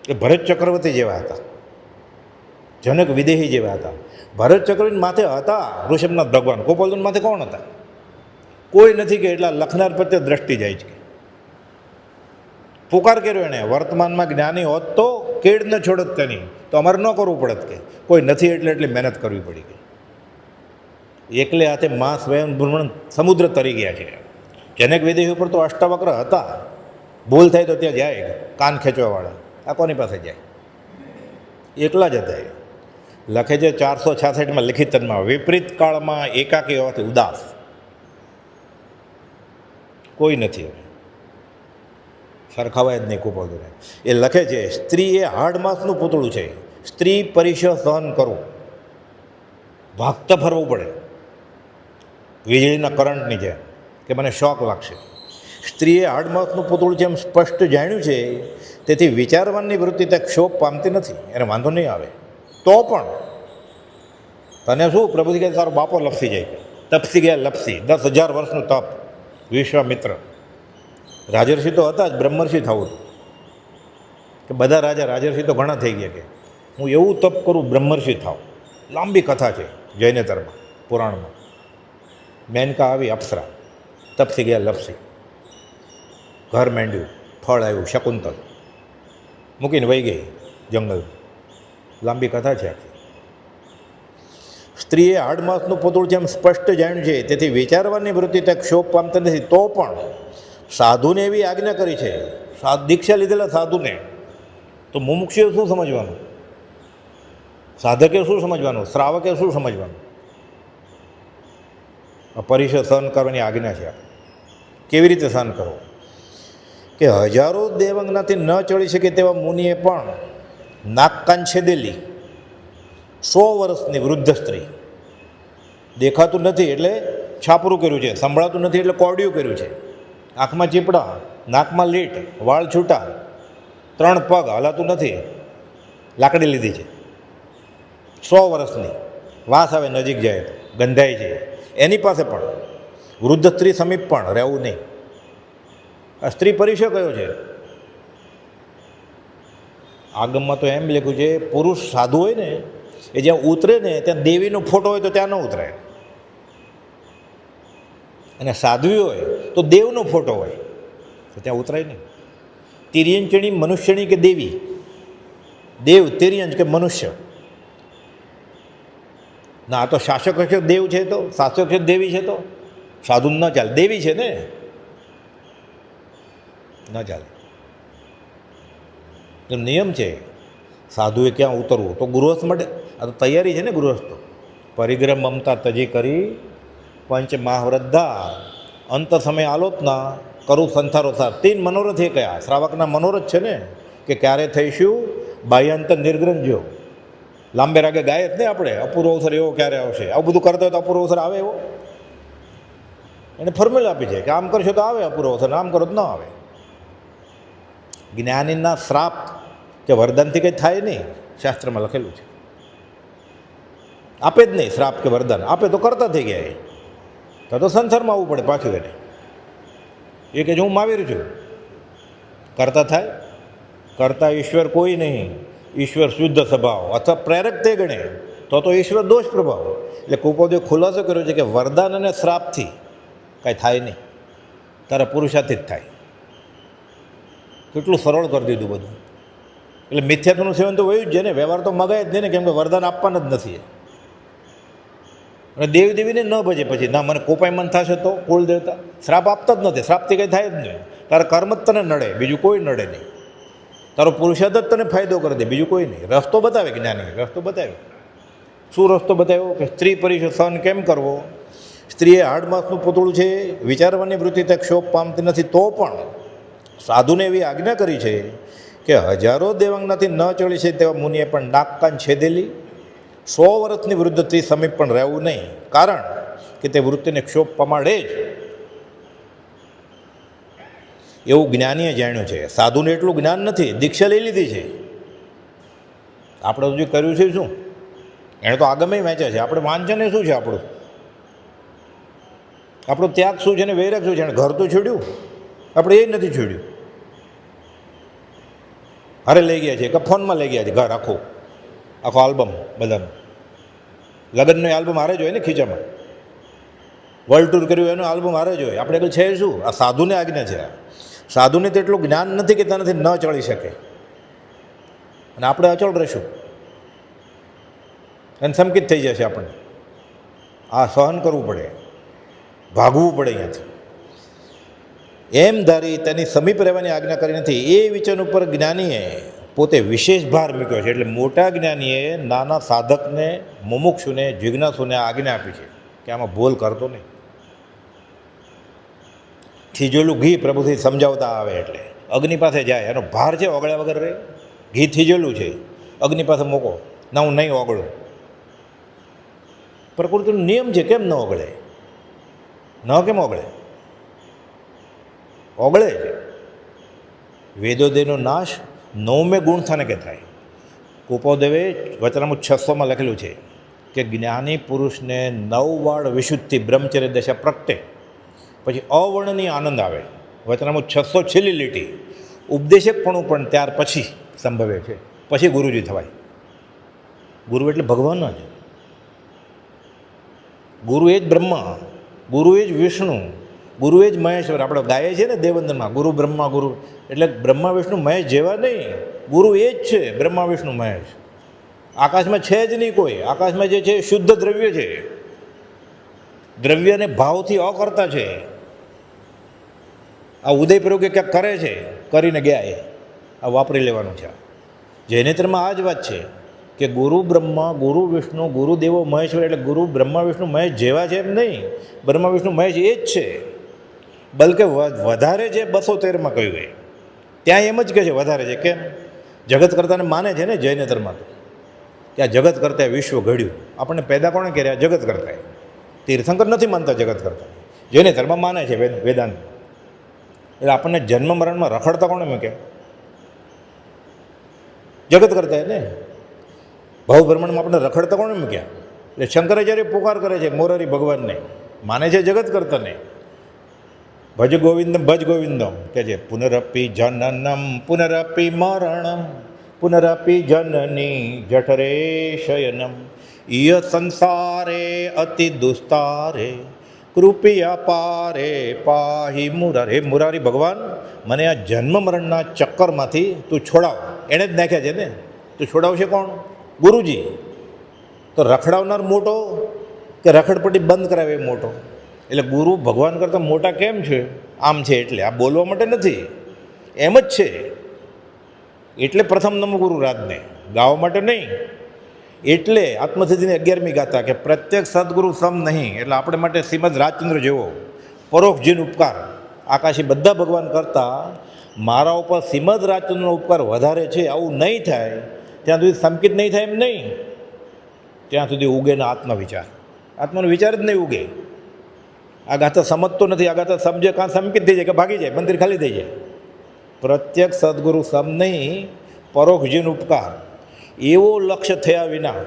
એ ભરત ચક્રવર્તી જેવા હતા, જનક વિદેહી જેવા હતા. ભરત ચક્રવર્તી માથે હતા ઋષભનાથ ભગવાન, ગોપાલજી માથે કોણ હતા? કોઈ નથી કે એટલા લખનાર પ્રત્યે દ્રષ્ટિ જાય છે. પુકાર કર્યો એણે, વર્તમાનમાં જ્ઞાની હોત તો કેડ ન છોડત તેની, તો અમારે ન કરવું પડત કે કોઈ નથી એટલે એટલી મહેનત કરવી પડી ગઈ. એકલે હાથે માં સ્વયં બ્રહ્મણ સમુદ્ર તરી ગયા છે. જનક વિદેહી ઉપર તો અષ્ટાવક્ર હતા, ભૂલ થાય તો ત્યાં જાય કાન ખેંચવાવાળા, આ કોની પાસે જાય? એકલા જ હતા. લખે છે 466માં લિખિતમાં, વિપરીત કાળમાં એકાકી હોવાથી ઉદાસ કોઈ નથી, હવે સરખાવાય જ નહીં કુપોદને. એ લખે છે સ્ત્રી એ હાડ માંસનું પૂતળું છે, સ્ત્રી પરિશ સહન કરવું, ભાગતા ફરવું પડે વીજળીના કરંટની જેમ કે મને શોક લાગશે. સ્ત્રીએ હાડ માંસનું પૂતળું છે એમ સ્પષ્ટ જાણ્યું છે, તેથી વિચારવાની વૃત્તિ તે ક્ષોભ પામતી નથી, એને વાંધો નહીં આવે. તો પણ તને શું? પ્રભુજી કહે તારો બાપો લપસી જાય, તપસી ગયા લપસી, 10,000 વર્ષનું તપ. વિશ્વામિત્ર રાજર્ષિ તો હતા જ, બ્રહ્મર્ષિ થવું હતું કે બધા રાજા રાજર્ષિ તો ઘણા થઈ ગયા કે હું એવું તપ કરું બ્રહ્મર્ષિ થાવ. લાંબી કથા છે જૈનેતરમાં, પુરાણમાં. મેનકા આવી અપ્સરા, તપસી ગયા લપસી, ઘર માંડ્યું, ફળ આવ્યું શકુંતલ, મૂકીને વહી ગઈ જંગલ. લાંબી કથા છે આખી. સ્ત્રીએ હાડમાંસનું પૂતળું છે એમ સ્પષ્ટ જાણ્યું છે, તેથી વિચારવાની વૃત્તિ તે ક્ષોભ પામતા નથી. તો પણ સાધુને એવી આજ્ઞા કરી છે, દીક્ષા લીધેલા સાધુને. તો મુમુક્ષુએ શું સમજવાનું? સાધકે શું સમજવાનું? શ્રાવકે શું સમજવાનું? પરિષદ સહન કરવાની આજ્ઞા છે. કેવી રીતે સહન કરવો? કે હજારો દેવંગનાથી ન ચડી શકે તેવા મુનિએ પણ નાક કાન છેદેલી 100 વર્ષની વૃદ્ધ સ્ત્રી, દેખાતું નથી એટલે છાપરું કર્યું છે, સંભળાતું નથી એટલે કોડિયું કર્યું છે, આંખમાં ચીપડા, નાકમાં લીટ, વાળ છૂટા, 3 પગ, હલાતું નથી, લાકડી લીધી છે. 100 વર્ષની, વાસ આવે નજીક જાય તો, ગંધાય છે. એની પાસે પણ વૃદ્ધ સ્ત્રી સમીપ પણ રહેવું નહીં. આ સ્ત્રી પરિચય કયો છે? આગમમાં તો એમ લખ્યું છે, પુરુષ સાધુ હોય ને એ જ્યાં ઉતરે ને ત્યાં દેવીનો ફોટો હોય તો ત્યાં ન ઉતરે, અને સાધ્વી હોય તો દેવનો ફોટો હોય તો ત્યાં ઉતરાય નહીં. તિર્યંચણી મનુષ્યણી કે દેવી, દેવ તિર્યંચ કે મનુષ્ય ના, આ તો શાસક છે દેવ છે, તો શાસક છે દેવી છે, તો સાધુ ન ચાલે. દેવી છે ને, ન ચાલે. તો નિયમ છે. સાધુએ ક્યાં ઉતરવું તો ગૃહસ્થ માટે આ તો તૈયારી છે ને ગૃહસ્થ. પરિગ્રહ મમતા તજી કરી પંચ મહાવ્રદ્ધા અંત સમય આલોચના કરું સંથારો સાર. 3 મનોરથ એ કયા? શ્રાવકના મનોરથ છે ને કે ક્યારે થઈશું બાહ્યાંત નિર્ગ્રંજો. લાંબે રાગે ગાય જ નહીં આપણે, અપૂર્વ અવસર એવો ક્યારે આવશે. આવું બધું કરતા હોય તો અપૂર્વ અવસર આવે એવો? એને ફોર્મ્યુલા આપી છે કે આમ કરશો તો આવે અપૂર્વ અવસર, આમ કરો તો ન આવે. જ્ઞાનીના શ્રાપ કે વરદાનથી કંઈ થાય નહીં, શાસ્ત્રમાં લખેલું છે. આપે જ નહીં શ્રાપ કે વરદાન, આપે તો કરતા થઈ ગયા. તો સંસારમાં આવવું પડે પાછું એને. એ કે હું મહાવીર છું, કરતા થાય. કરતા ઈશ્વર કોઈ નહીં, ઈશ્વર શુદ્ધ સ્વભાવ અથવા પ્રેરક તે ગણે તો ઈશ્વર દોષ પ્રભાવ. એટલે કુપોદે ખુલાસો કર્યો છે કે વરદાન અને શ્રાપથી કાંઈ થાય નહીં, તારા પુરુષાર્થથી જ થાય. કેટલું સરળ કરી દીધું બધું. એટલે મિથ્યાત્વનું સેવન તો વયું જ છે ને, વ્યવહાર તો મગાય જ નહીં ને, કેમ કે વરદાન આપવાના જ નથી. અને દેવી દેવીને ન ભજે પછી ના મને કોપાયમાન થશે તો કુળ દેવતા શ્રાપ આપતા જ નથી. શ્રાપથી કંઈ થાય જ નહીં. તારા કર્મ જ તને નડે, બીજું કોઈ નડે નહીં. તારો પુરુષાર્થ જ તને ફાયદો કરી દે, બીજું કોઈ નહીં. રસ્તો બતાવે જ્ઞાની, રસ્તો બતાવ્યો. શું રસ્તો બતાવ્યો? કે સ્ત્રી પરિષદ સહન કેમ કરવો. સ્ત્રી એ હાડમાસનું પૂતળું છે, વિચારવાની વૃત્તિ તે ક્ષોભ પામતી નથી, તો પણ સાધુને એવી આજ્ઞા કરી છે કે હજારો દેવાંગનાથી ન ચડી છે તેવા મુનિએ પણ નાક કાન છેદેલી 100 વર્ષની વૃદ્ધથી સમીપ પણ રહેવું નહીં, કારણ કે તે વૃત્તિને ક્ષોભ પમાડે જ. એવું જ્ઞાનીએ જાણ્યું છે. સાધુને એટલું જ્ઞાન નથી, દીક્ષા લઈ લીધી છે. આપણે હજુ કર્યું છે શું? એણે તો આગમે વાંચ્યા છે. આપણે વાંચન એ શું છે? આપણો ત્યાગ શું છે ને વૈરાગ શું છે? એણે ઘર તો છોડ્યું, આપણે એ નથી છોડ્યું. અરે લઈ ગયા છે કે ફોનમાં લઈ ગયા છે ઘર આખો આલ્બમ બધાનું. લગ્નનો આલ્બમ હારે જ હોય ને ખીચામાં. વર્લ્ડ ટૂર કર્યું એનો આલ્બમ હારે જ હોય. આપણે કંઈ છે શું? આ સાધુને આજ્ઞા છે. સાધુને તો એટલું જ્ઞાન નથી કે તેનાથી ન ચડી શકે, અને આપણે અચળ રહીશું અને સંકિત થઈ જશે. આપણને આ સહન કરવું પડે, ભાગવું પડે અહીંયાથી. એમ ધારી તેની સમીપ રહેવાની આજ્ઞા કરી નથી. એ વિચાર ઉપર જ્ઞાનીએ પોતે વિશેષ ભાર મૂક્યો છે. એટલે મોટા જ્ઞાનીએ નાના સાધકને, મુમુક્ષુને, જિજ્ઞાસુને આજ્ઞા આપી છે કે આમાં ભૂલ કરતો નહીં. થીજેલું ઘી પ્રભુથી સમજાવતા આવે એટલે અગ્નિ પાસે જાય, એનો ભાર છે ઓગળ્યા વગર રહે. ઘી થીજેલું છે, અગ્નિ પાસે મૂકો, ના હું નહીં ઓગળું. પ્રકૃતિનો નિયમ છે, કેમ ન ઓગળે? ન કેમ ઓગળે? ઓગળે છે. વેદોદયનો નાશ 9મે ગુણસ્થાને કે થાય. કુપોદેવે વચનામૃત 600માં લખેલું છે કે જ્ઞાની પુરુષને 9 વાળ વિશુદ્ધિ બ્રહ્મચર્ય દશા પ્રગટે, પછી અવર્ણનીય આનંદ આવે. વચનામૃત 600 છેલ્લી લીટી. ઉપદેશકપણું પણ ત્યાર પછી સંભવે છે, પછી ગુરુજી થવાય. ગુરુ એટલે ભગવાન જ. ગુરુ એ જ બ્રહ્મા, ગુરુ એ જ વિષ્ણુ, ગુરુ એ જ મહેશ્વર. આપણે ગાઈએ છીએ ને દેવવંદનમાં, ગુરુ બ્રહ્મા ગુરુ, એટલે બ્રહ્મા વિષ્ણુ મહેશ જેવા નહીં. ગુરુ એ જ છે, બ્રહ્મા વિષ્ણુ મહેશ. આકાશમાં છે જ નહીં કોઈ. આકાશમાં જે છે શુદ્ધ દ્રવ્ય છે. દ્રવ્યને ભાવથી અકર્તા છે. આ ઉદય પ્રયોગે ક્યાંક કરે છે, કરીને ગયા એ આ વાપરી લેવાનું છે. જૈનેત્રમાં આ જ વાત છે કે ગુરુ બ્રહ્મા, ગુરુ વિષ્ણુ, ગુરુદેવો મહેશ્વર. એટલે ગુરુ બ્રહ્મા વિષ્ણુ મહેશ જેવા છે એમ નહીં, બ્રહ્મા વિષ્ણુ મહેશ એ જ છે. બલકે વધારે છે. 213માં કહ્યું એ ત્યાં એમ જ કહે છે વધારે છે. કેમ? જગત કરતાને માને છે ને જૈનેતરમાં તો, કે આ જગત કરતા વિશ્વ ઘડ્યું. આપણને પેદા કોણે કર્યા? જગત કરતા. તીર્થંકર નથી માનતા જગત કરતા, જૈનેતરમાં માને છે વેદાંત. એટલે આપણને જન્મ મરણમાં રખડતા કોણે મૂકે? જગત કરતા ને. ભાવ બ્રહ્માંડમાં આપણે રખડતા કોણે મૂક્યા? એટલે શંકરાચાર્ય પુકાર કરે છે મોરારી ભગવાનને, માને છે જગત કરતા નહીં. ભજ ગોવિંદમ ભજ ગોવિંદમ કે છે. પુનરપી જનનમ પુનરપી મરણમ પુનરપી જનની જઠરે શયનમ ય સંસારે અતિ દુસ્તારે કૃપયા પારે પાહી મુરારે. મુરારી ભગવાન, મને આ જન્મ મરણના ચક્કરમાંથી તું છોડાવ. એણે જ નાખ્યા છે ને. તું છોડાવશે કોણ? ગુરુજી. તો રખડાવનાર મોટો કે રખડપટ્ટી બંધ કરાવે એ મોટો? એટલે ગુરુ ભગવાન કરતાં મોટા કેમ છે? આમ છે એટલે. આ બોલવા માટે નથી, એમ જ છે. એટલે પ્રથમ નમો ગુરુ રાજને ગાવા માટે નહીં. એટલે આત્મસિદ્ધિની 11મી ગાથા કે પ્રત્યેક સદગુરુ સમ નહીં. એટલે આપણે માટે શ્રીમદ રાજચંદ્ર જેવો પરોક્ષ જીન ઉપકાર આકાશી બધા ભગવાન કરતાં મારા ઉપર શ્રીમદ રાજચંદ્રનો ઉપકાર વધારે છે આવું નહીં થાય ત્યાં સુધી સંકિત નહીં થાય એમ નહીં. ત્યાં સુધી ઉગે ને આત્મવિચાર. આત્માનો વિચાર જ નહીં ઉગે. આ ગાથા સમજતો નથી. આ ગાથા સમજે કાં સંકિત થઈ જાય કે ભાગી જાય, મંદિર ખાલી થઈ જાય. પ્રત્યેક સદગુરુ સમ નહીં, પરોક્ષ જીન ઉપકાર એવો લક્ષ્ય થયા વિના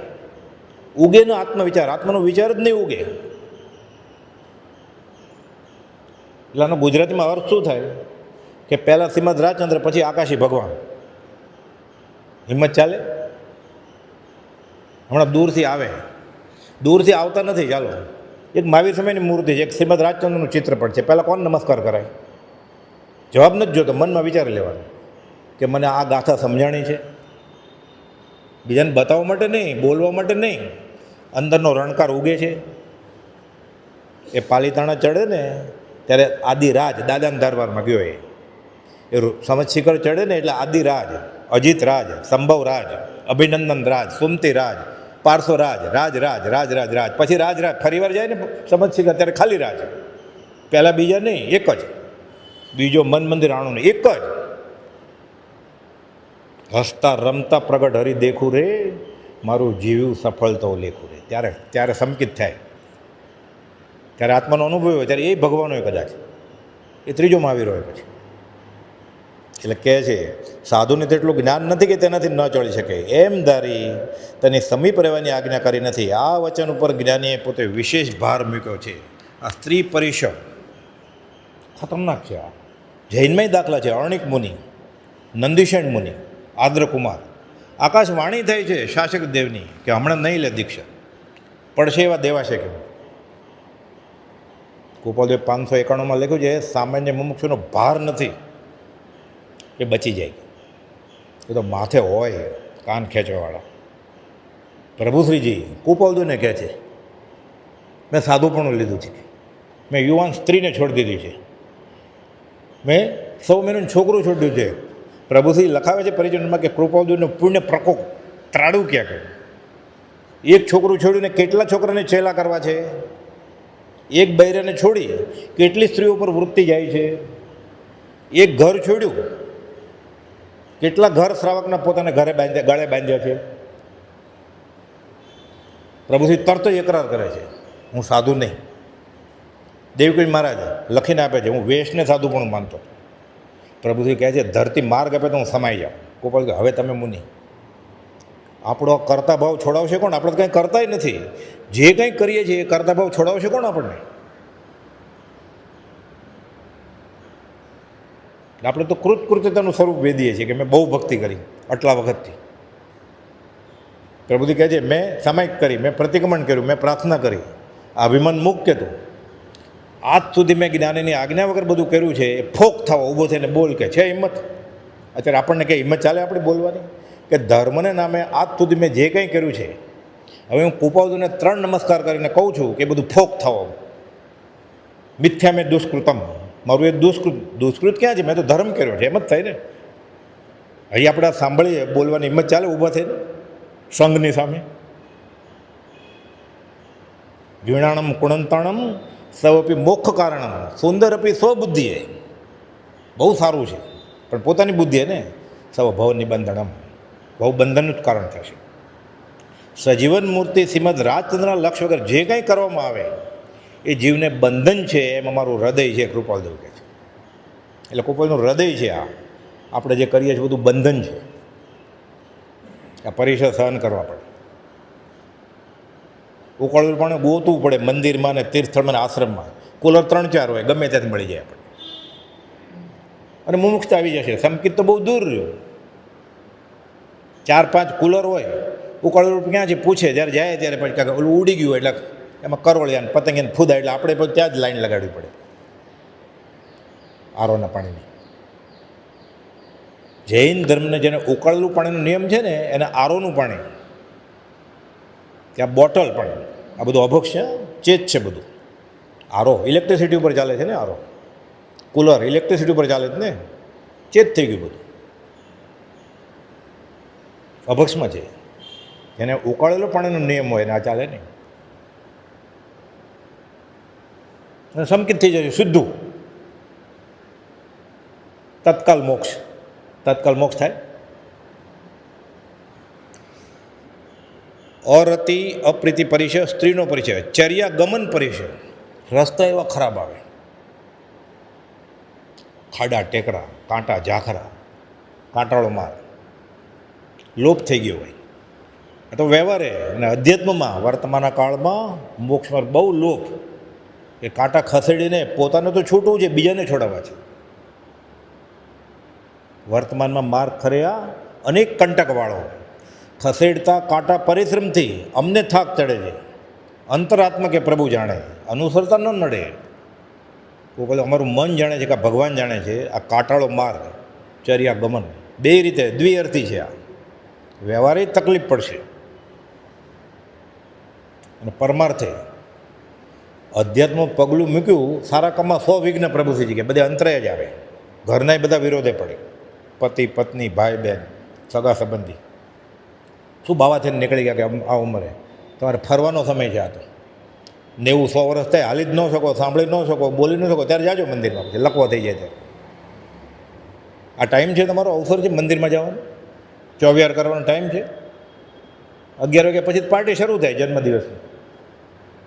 ઉગે ને આત્મવિચાર. આત્માનો વિચાર જ નહીં ઉગે. એટલે આનો ગુજરાતીમાં અર્થ શું થાય કે પહેલાં શ્રીમદ રાજચંદ્ર, પછી આકાશી ભગવાન. હિંમત ચાલે? હમણાં દૂરથી આવે, દૂરથી આવતા નથી. ચાલો, એક મહાવીર સમયની મૂર્તિ છે, એક શ્રીમદ રાજચંદ્રનું ચિત્ર પણ છે. પહેલાં કોણ નમસ્કાર કરાય? જવાબ નથી જોતો, મનમાં વિચારી લેવાનો કે મને આ ગાથા સમજાણી છે. બીજાને બતાવવા માટે નહીં, બોલવા માટે નહીં. અંદરનો રણકાર ઉગે છે. એ પાલીતાણા ચડે ને ત્યારે આદિરાજ દાદાના દરબારમાં ગયો. એ સમજ શિખર ચડે ને એટલે આદિરાજ, અજીત રાજ, સંભવ રાજ, અભિનંદન રાજ, સુમતી રાજ, પારસો રાજ, રાજ રાજ, રાજ રાજ રાજ, પછી રાજ રાજ. ફરીવાર જાય ને સમજ શિખર ત્યારે ખાલી રાજ. પહેલાં બીજા નહીં, એક જ. બીજો મન મંદિર આણું નહીં, એક જ. હસતા રમતા પ્રગટ હરી દેખું રે, મારું જીવ્યું સફળ તો લેખું રે. ત્યારે સંકિત થાય, ત્યારે આત્માનો અનુભવ હોય, ત્યારે એ ભગવાન હોય કદાચ. એ ત્રીજો મહાવીર હોય પછી. એટલે કહે છે સાધુને તેટલું જ્ઞાન નથી કે તેનાથી ન ચડી શકે, એમ ધારી તેની સમીપ રહેવાની આજ્ઞા કરી નથી. આ વચન ઉપર જ્ઞાનીએ પોતે વિશેષ ભાર મૂક્યો છે. આ સ્ત્રી પરિષદ ખતરનાક છે. આ જૈનમાંય દાખલા છે. અર્ણિક મુનિ, નંદીશેણ મુનિ, આદ્રકુમાર. આકાશવાણી થઈ છે શાસક દેવની કે હમણાં નહીં લે દીક્ષા, પડશે એવા દેવાશે કે. ગોપાલદેવ 591માં લખ્યું છે સામાન્ય મુમુક્ષુનો ભાર નથી એ બચી જાય. એ તો માથે હોય કાન ખેંચવાવાળા. પ્રભુશ્રીજી ગોપાલદેવને કહે છે મેં સાધુપણું લીધું છે, મેં યુવાન સ્ત્રીને છોડી દીધી છે, મેં 100 મહિનાનું છોકરું છોડ્યું છે. પ્રભુશ્રી લખાવે છે પરિજનમાં કે કૃપાલદેવનો પુણ્ય પ્રકોપ ત્રાડું ક્યાં કે એક છોકરું છોડ્યું ને કેટલા છોકરાને ચેલા કરવા છે. એક બૈરાને છોડી કેટલી સ્ત્રીઓ પર વૃત્તિ જાય છે. એક ઘર છોડ્યું, કેટલા ઘર શ્રાવકના પોતાના ઘરે ગળે બાંધ્યા છે. પ્રભુશ્રી તરત જ એકરાર કરે છે હું સાધુ નહીં. દેવકી મહારાજ લખીને આપે છે હું વેશને સાધુ પણ માનતો. પ્રભુશ્રી કહે છે ધરતી માર્ગ આપે તો હું સમાઈ જાઉં. ગોપાલ કે હવે તમે મુનિ. આપણો કરતા ભાવ છોડાવશે કોણ? આપણે તો કંઈ કરતા નથી. જે કંઈ કરીએ છીએ એ કરતા ભાવ છોડાવશે કોણ આપણને? આપણે તો કૃતકૃત્યતાનું સ્વરૂપ વેદીએ છીએ કે મેં બહુ ભક્તિ કરી આટલા વખતથી. પ્રભુજી કહે છે મેં સામાયિક કરી, મેં પ્રતિક્રમણ કર્યું, મેં પ્રાર્થના કરી. અભિમાન મૂક કે તું આજ સુધી મેં જ્ઞાનીની આજ્ઞા વગર બધું કર્યું છે. એ ફોક થવા ઊભો થઈને બોલ કે છે હિંમત. અત્યારે આપણને કંઈ હિંમત ચાલે આપણે બોલવાની કે ધર્મને નામે આજ સુધી મેં જે કંઈ કર્યું છે હવે હું કૃપાળુને 3 નમસ્કાર કરીને કહું છું કે બધું ફોક થવા. મિથ્યા મેં દુષ્કૃતમ, મારું એ દુષ્કૃત ક્યાં છે? મેં તો ધર્મ કર્યો છે. એમ જ થાય ને. અહીં આપણે સાંભળીએ બોલવાની હિંમત ચાલે ઊભા થઈને સંઘની સામે. વીણાણમ કુણંતાણમ સવપી મોક્ષ કારણમ સુંદર અપી સ્વબુદ્ધિએ. બહુ સારું છે પણ પોતાની બુદ્ધિએ ને સવ ભવ નિબંધનમ, ભવ બંધનનું જ કારણ થશે. સજીવન મૂર્તિ શ્રીમદ રાજચંદ્રના લક્ષ્ય વગર જે કંઈ કરવામાં આવે એ જીવને બંધન છે. એમ અમારું હૃદય છે કૃપાલદેવ કહે છે. એટલે કૃપાલનું હૃદય છે. આ આપણે જે કરીએ છીએ બધું બંધન છે. આ પરીક્ષા સહન કરવા પડે. ઉકાળેલું પાણી ગોતવું પડે મંદિરમાં ને તીર્થસ્થળમાં ને આશ્રમમાં. કુલર 3-4 હોય ગમે ત્યાંથી મળી જાય આપણે. અને મુમુક્ષતા આવી જશે. સંકિત તો બહુ દૂર રહ્યું. 4-5 કુલર હોય. ઉકાળેલું ક્યાં છે પૂછે જ્યારે જાય ત્યારે પછી કાંઈક ઓલું ઉડી ગયું એટલે એમાં કરવળિયા ને પતંગિયાને ફૂદા એટલે આપણે પછી ત્યાં જ લાઈન લગાડવી પડે આરોના પાણીની. જૈન ધર્મને જેને ઉકાળેલું પાણીનો નિયમ છે ને એને આરોનું પાણી, ત્યાં બોટલ પણ, આ બધું અભક્ષ છે, ચેત છે બધું. આરો ઇલેક્ટ્રિસિટી ઉપર ચાલે છે ને. આરો કુલર ઇલેક્ટ્રિસિટી ઉપર ચાલે જ ને. ચેત થઈ ગયું બધું. અભક્ષમાં છે. એને ઉકાળેલો પાણીનો નિયમ હોય ને આ ચાલે નહીં. અને સંકિત થઈ જાય સીધું તત્કાલ મોક્ષ થાય. અરતિ અપ્રીતિ પરિચય, સ્ત્રીનો પરિચય, ચર્યા ગમન પરિચય. રસ્તા એવા ખરાબ આવે, ખાડા ટેકરા, કાંટા ઝાખરા, કાંટાળો માર, લોપ થઈ ગયો હોય. આ તો વ્યવહારે અને અધ્યાત્મમાં વર્તમાનના કાળમાં મોક્ષમાં બહુ લોપ. એ કાંટા ખસેડીને પોતાને તો છૂટવું છે, બીજાને છોડાવવા છે. વર્તમાનમાં માર્ગ ખર્યા અનેક કંટકવાળો, ખસેડતા કાંટા પરિશ્રમથી અમને થાક ચડે છે. અંતરાત્મા કે પ્રભુ જાણે, અનુસરતા ન નડે. કોઈ અમારું મન જાણે છે કે ભગવાન જાણે છે. આ કાંટાળો માર્ગ, ચર્યા ગમન, બે રીતે દ્વિઅર્થી છે. આ વ્યવહારે તકલીફ પડશે અને પરમાર્થે અધ્યાત્મ પગલું મૂક્યું. સારા કામમાં 100 વિઘ્ન પ્રભુથી કે બધે અંતરાય જ આવે. ઘરના બધા વિરોધે પડે, પતિ પત્ની, ભાઈ બહેન, સગા સંબંધી. શું બાવા થઈને નીકળી ગયા કે આ ઉંમરે તમારે ફરવાનો સમય છે. આ તો 90-100 વર્ષ થાય, હાલી જ ન શકો, સાંભળી ન શકો, બોલી ન શકો, ત્યારે જાજો મંદિરમાં. પછી લકવો થઈ જાય ત્યારે. આ ટાઈમ છે તમારો, અવસર છે મંદિરમાં જવાનો, ચોવિહાર કરવાનો ટાઈમ છે. 11 વાગ્યા પછી પાર્ટી શરૂ થાય જન્મદિવસની.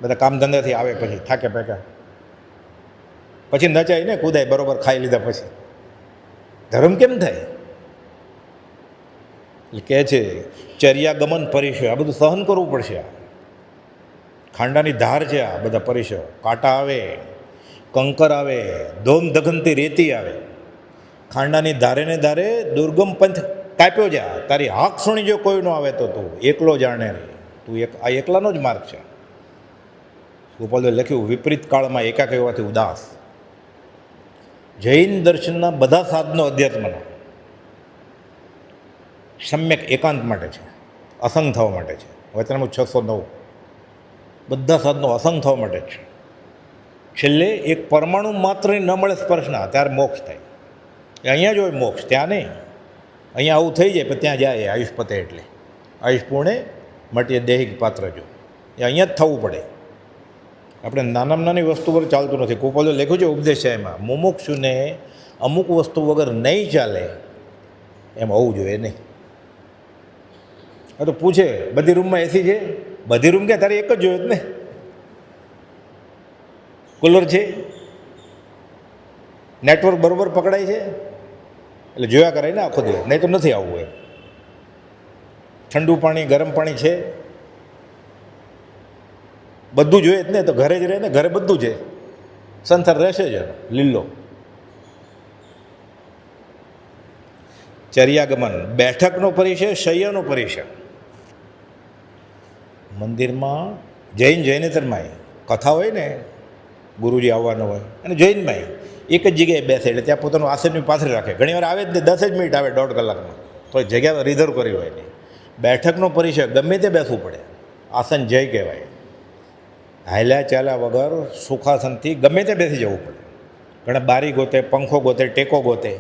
બધા કામ ધંધાથી આવે પછી થાકે પેકા, પછી નચાય ને કૂદાય બરોબર ખાઈ લીધા પછી. ધર્મ કેમ થાય? એટલે કહે છે ચર્યા ગમન પરિચય. આ બધું સહન કરવું પડશે. આ ખાંડાની ધાર છે. આ બધા પરિચય, કાંટા આવે, કંકર આવે, ધોમ દઘનથી રેતી આવે. ખાંડાની ધારે ને ધારે દુર્ગમ પંથ કાપ્યો જા. તારી હાક સુણી જો કોઈ ન આવે તો તું એકલો જાણે રે. તું આ એકલાનો જ માર્ગ છે. ગોપાલભાઈ લખ્યું, વિપરીત કાળમાં એકાકી હોવાથી ઉદાસ. જૈન દર્શનના બધા સાધનો અધ્યાત્મના સમ્યક એકાંત માટે છે, અસંગ થવા માટે છે. વચનામૃત 609. બધા સાધનો અસંગ થવા માટે જ છે. છેલ્લે એક પરમાણુ માત્ર ન મળે સ્પર્શના, ત્યારે મોક્ષ થાય. એ અહીંયા જ હોય મોક્ષ, ત્યાં નહીં. અહીંયા આવું થઈ જાય પણ ત્યાં જાય આયુષ પતે. એટલે આયુષ પૂર્ણે મટીએ દૈહિક પાત્ર જો, એ અહીંયા જ થવું પડે. આપણે નાનામાં નાની વસ્તુ પર ચાલતું નથી. ગોપાલે લખ્યું છે ઉપદેશાયમાં, મુમુક્ષુને અમુક વસ્તુ વગર નહીં ચાલે એમ હોવું જોઈએ નહીં. હા તો પૂછે બધી રૂમમાં એસી છે? બધી રૂમ ક્યાં, તારે એક જ જોયો જ ને. કુલર છે, નેટવર્ક બરાબર પકડાય છે, એટલે જોયા કરાય ને આખો દિવસ, નહીં તો નથી આવવું એમ. ઠંડુ પાણી, ગરમ પાણી છે, બધું જોઈએ જ ને. તો ઘરે જ રહે ને, ઘરે બધું છે, સંસાર રહેશે જ લીલો. ચર્યાગમન, બેઠકનો પરિચય, શય્યાનો પરિચય. મંદિરમાં જૈનેતરમાં કથા હોય ને, ગુરુજી આવવાનો હોય, અને જૈનમાં એક જ જગ્યાએ બેસે એટલે ત્યાં પોતાનું આસનની પાથરી રાખે. ઘણી વાર આવે જ ને, 10 જ મિનિટ આવે 1.5 કલાકમાં, તો જગ્યા રિઝર્વ કરી હોય નહીં. બેઠકનો પરિચય ગમે તે બેસવું પડે. આસન જય કહેવાય. હાલ્યા ચાલ્યા વગર સુખાસનથી ગમે તે બેસી જવું પડે. ઘણા બારી ગોતે, પંખો ગોતે, ટેકો ગોતે.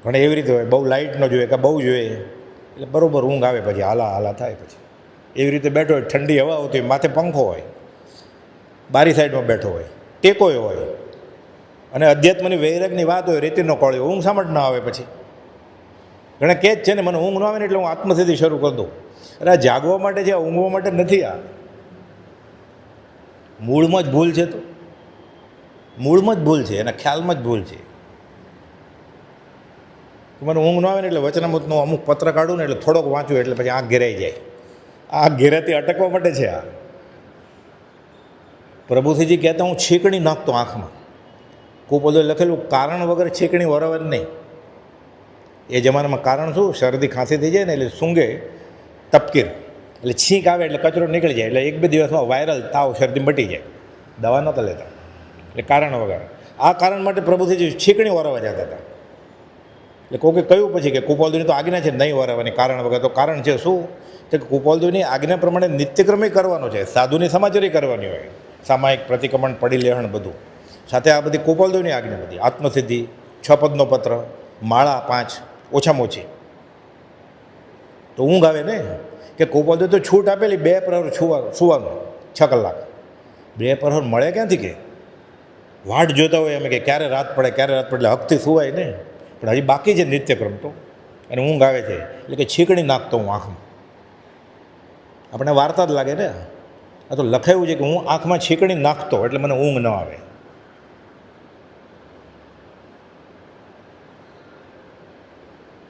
ઘણા એવી રીતે હોય, બહુ લાઇટ ન જોઈએ કે બહુ જોઈએ એટલે બરાબર ઊંઘ આવે, પછી હાલા થાય. પછી એવી રીતે બેઠો હોય, ઠંડી હવા આવતી હોય, માથે પંખો હોય, બારી સાઈડમાં બેઠો હોય, ટેકોય હોય, અને અધ્યાત્મની વૈરાગની વાત હોય, રેતીનો કોળ્યો, ઊંઘ સામટ ન આવે. પછી ઘણા કહે જ છે ને, મને ઊંઘ ન આવે ને એટલે હું આત્મસિદ્ધિ શરૂ કરી દઉં. અરે આ જાગવા માટે છે, ઊંઘવા માટે નથી. આ મૂળમાં જ ભૂલ છે. તો મૂળમાં જ ભૂલ છે, એના ખ્યાલમાં જ ભૂલ છે. મને ઊંઘ ન આવે ને એટલે વચનામૃતનો અમુક પત્ર કાઢું ને એટલે થોડોક વાંચું એટલે પછી આંખ ઘેરાઈ જાય. આ ઘેરાથી અટકવા માટે છે. આ પ્રભુસિંહજી કહેતા, હું છીકણી નાખતો આંખમાં. કુપોલે લખેલું, કારણ વગર છીકણી વરાવવાની નહીં. એ જમાનામાં કારણ શું? શરદી ખાંસી થઈ જાય ને એટલે સૂંઘે તપકીર, એટલે છીંક આવે એટલે કચરો નીકળી જાય, એટલે 1-2 દિવસમાં વાયરલ તાવ, શરદી મટી જાય. દવા નહોતા લેતા, એટલે કારણ વગર. આ કારણ માટે પ્રભુસિંહજી છીકણી વરાવવા જતા હતા. એટલે કોકે કહ્યું પછી કે કુપાલદેવની તો આજ્ઞા છે નહીં વરાવવાની કારણ વગર. તો કારણ છે શું? તો કે કુપાલદેવની આજ્ઞા પ્રમાણે નિત્યક્રમે કરવાનો છે, સાધુની સમાચારી કરવાની હોય, સામાયિક પ્રતિક્રમણ, પડી લેહણ બધું સાથે. આ બધી કુપાલદેવની આજ્ઞા બધી. આત્મસિદ્ધિ, 6 પદનો પત્ર, માળા 5 ઓછામાં ઓછી, તો ઊંઘ આવે ને, કે કોપોદે તો છૂટ આપેલી 2 પ્રહર સુવાનું 6 કલાક, 2 પ્રહર મળે ક્યાંથી? કે વાટ જોતા હોય અમે કે ક્યારે રાત પડે એટલે હકથી સુવાય ને. પણ હજી બાકી છે નિત્યક્રમ તો, અને ઊંઘ આવે છે એટલે કે છીકણી નાખતો હું આંખમાં. આપણે વાર્તા જ લાગે ને, આ તો લખાયું છે કે હું આંખમાં છીકણી નાખતો એટલે મને ઊંઘ ન આવે.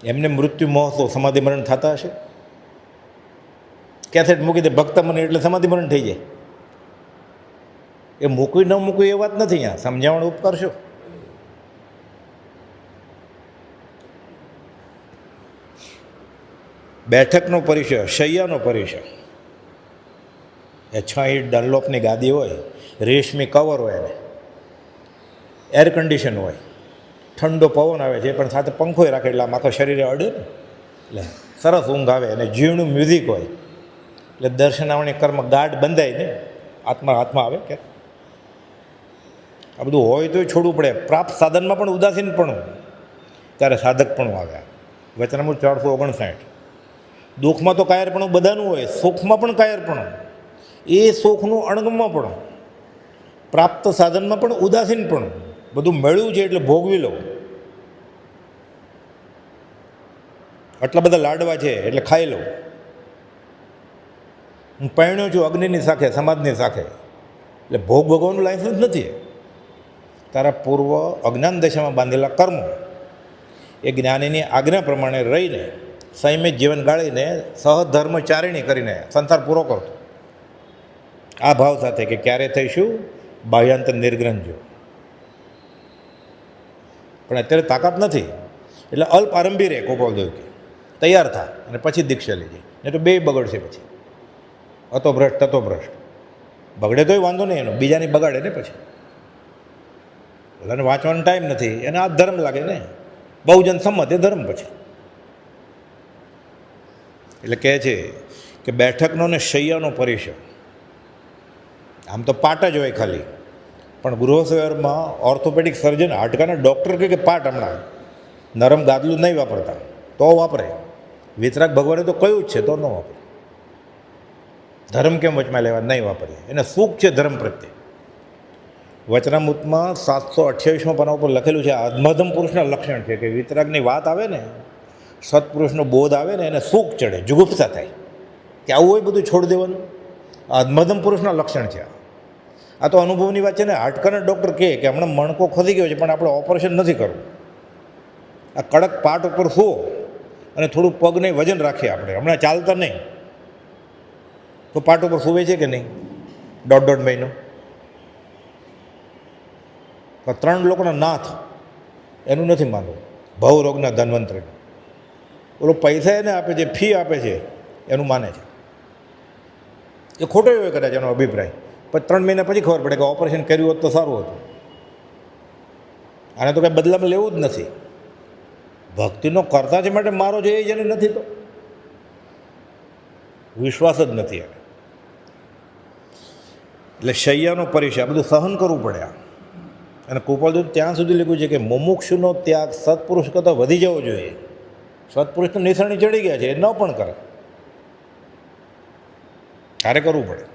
એમને મૃત્યુ મહોત્સવ સમાધિ મરણ થતા હશે? કેસેટ મૂકી દે ભક્ત મને એટલે સમાધિ મરણ થઈ જાય. એ મૂકવી ન મૂકવી એ વાત નથી, અહીંયા સમજાવણ ઉપકરશો. બેઠકનો પરિસર, શૈયાનો પરિસર, એ 6 ઈંટ ડનલોપની ગાદી હોય, રેશમી કવર હોય, એને એર કન્ડિશન હોય, ઠંડો પવન આવે છે પણ સાથે પંખોય રાખે એટલે આમ આખા શરીરે અડે ને, એટલે સરસ ઊંઘ આવે. અને જીવનું મ્યુઝિક હોય એટલે દર્શનાવણી કર્મ ગાઢ બંધાય ને, હાથમાં આવે કે આ બધું હોય તોય છોડવું પડે. પ્રાપ્ત સાધનમાં પણ ઉદાસીન પણ, ત્યારે સાધક પણ આવે. વચનામૃત 459. દુઃખમાં તો કાયરપણું બધાનું હોય, સુખમાં પણ કાયરપણું, એ સુખનું અણગમમાં પણ, પ્રાપ્ત સાધનમાં પણ ઉદાસીન પણ. બધું મળ્યું છે એટલે ભોગવી લો. આટલા બધા લાડવા છે એટલે ખાઈ લો. હું પરણ્યો છું અગ્નિની શાખે, સમાજની શાખે, એટલે ભોગ ભોગવવાનું લાયસન્સ નથી. તારા પૂર્વ અજ્ઞાન દશામાં બાંધેલા કર્મો એ જ્ઞાનીની આજ્ઞા પ્રમાણે રહીને સંયમિત જીવન ગાળીને સહધર્મચારિણી કરીને સંસાર પૂરો કરતો, આ ભાવ સાથે કે ક્યારે થઈશું બાહ્યાંતર નિર્ગ્રંથજો. પણ અત્યારે તાકાત નથી એટલે અલ્પ આરંભી રહે. ગોપાલદેવ કે તૈયાર થા અને પછી દીક્ષા લેજે, નહીં તો 2 બગડશે. પછી અતો ભ્રષ્ટ તતો ભ્રષ્ટ. બગડે તોય વાંધો નહીં, એનો બીજાની બગાડે ને પછી. બધાને વાંચવાનો ટાઈમ નથી, એને આ ધર્મ લાગે ને, બહુજન સંમત એ ધર્મ પછી. એટલે કહે છે કે બેઠકનો ને શૈયાનો પરિસર, આમ તો પાટ જ હોય ખાલી, પણ ગૃહશહેરમાં ઓર્થોપેડિક સર્જન, હાડકાના ડૉક્ટર કે પાટ હમણાં નરમ ગાદલું નહીં વાપરતા, તો વાપરે. વિતરાગ ભગવાને તો કહ્યું જ છે, તો ન વાપરે. ધર્મ કેમ વચમાં લેવા? નહીં વાપરીએ. એને સુખ છે ધર્મ પ્રત્યે. વચનામૃતમાં 728માં પાના ઉપર લખેલું છે, અધમધમ પુરુષના લક્ષણ છે કે વિતરાગની વાત આવે ને, સત્પુરુષનો બોધ આવે ને, એને સુખ ચડે, જુગુપ્સા થાય કે આવું હોય બધું છોડી દેવાનું. આ અધમધમ પુરુષના લક્ષણ છે. આ તો અનુભવની વાત છે ને. હાડકાના ડૉક્ટર કહે કે હમણાં મણકો ખસી ગયો છે પણ આપણે ઓપરેશન નથી કરવું, આ કડક પાટ ઉપર સુવો અને થોડું પગને વજન રાખીએ, આપણે હમણાં ચાલતા નહીં, તો પાટ ઉપર સુવે છે કે નહીં 1.5 મહિનો? 3 લોકોના નાથ એનું નથી માનવું, ભવરોગના ધન્વંતરીનું. ઓલો પૈસા એને આપે છે, ફી આપે છે, એનું માને છે. એ ખોટો હોય કદાચ એનો અભિપ્રાય, પણ 3 મહિના પછી ખબર પડે કે ઓપરેશન કર્યું હોત તો સારું હતું. આને તો કંઈ બદલામાં લેવું જ નથી. ભક્તિનો કરતા છે માટે મારો છે એ જેને નથી, તો વિશ્વાસ જ નથી. એટલે શૈયાનો પરિચય, આ બધું સહન કરવું પડે. અને કૃપાલદેવ ત્યાં સુધી લખ્યું છે કે મુમુક્ષુનો ત્યાગ સત્પુરુષ કરતાં વધી જવો જોઈએ. સત્પુરુષ તો નિશાની ચડી ગયા છે, એ ન પણ કરે, તારે કરવું પડે.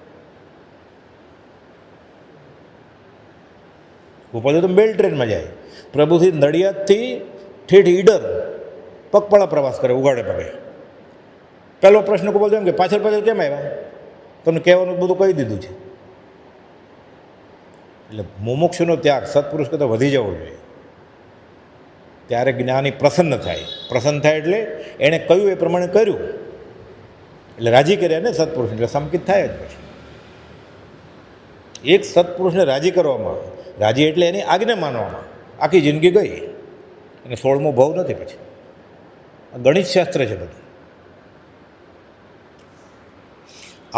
કૃપાલદેવ તો મેલ ટ્રેનમાં જાય, પ્રભુથી નડિયાદથી ઠેઠ ઈડર પગપાળા પ્રવાસ કરે, ઉગાડે પગે. પહેલો પ્રશ્ન કૃપાલદેવ એમ કે પાછળ કેમ આવ્યા? તમને કહેવાનું બધું કહી દીધું છે. એટલે મુમુક્ષુનો ત્યાગ સત્પુરુષ કરતાં વધી જવો જોઈએ. ત્યારે જ્ઞાની પ્રસન્ન થાય એટલે એણે કહ્યું એ પ્રમાણે કર્યું એટલે રાજી કર્યા ને સત્પુરુષ, એટલે સંકિત થાય જ. પછી એક સત્પુરુષને રાજી કરવામાં, રાજી એટલે એની આજ્ઞા માનવામાં આખી જિંદગી ગઈ, અને 16મો ભાવ નથી. પછી ગણિત શાસ્ત્ર છે બધું.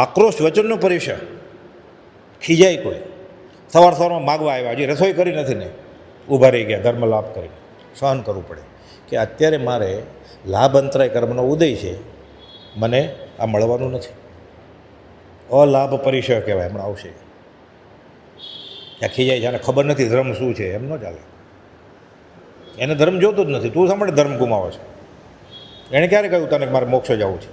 આક્રોશ વચનનો પરિસર, ખીજાય કોઈ, સવારમાં માગવા આવ્યા, હજી રસોઈ કરી નથી ને ઊભા રહી ગયા, ધર્મ લાભ કરીને સહન કરવું પડે કે અત્યારે મારે લાભ અંતરાય કર્મનો ઉદય છે, મને આ મળવાનું નથી. અલાભ પરિસર કહેવાય, હમણાં આવશે. ત્યાં ખીજાય છે, આને ખબર નથી ધર્મ શું છે, એમ ન ચાલે. એને ધર્મ જોતો જ નથી. તું સાંભળે ધર્મ ગુમાવો છે. એણે ક્યારે કહ્યું તને મારે મોક્ષ જવું છે?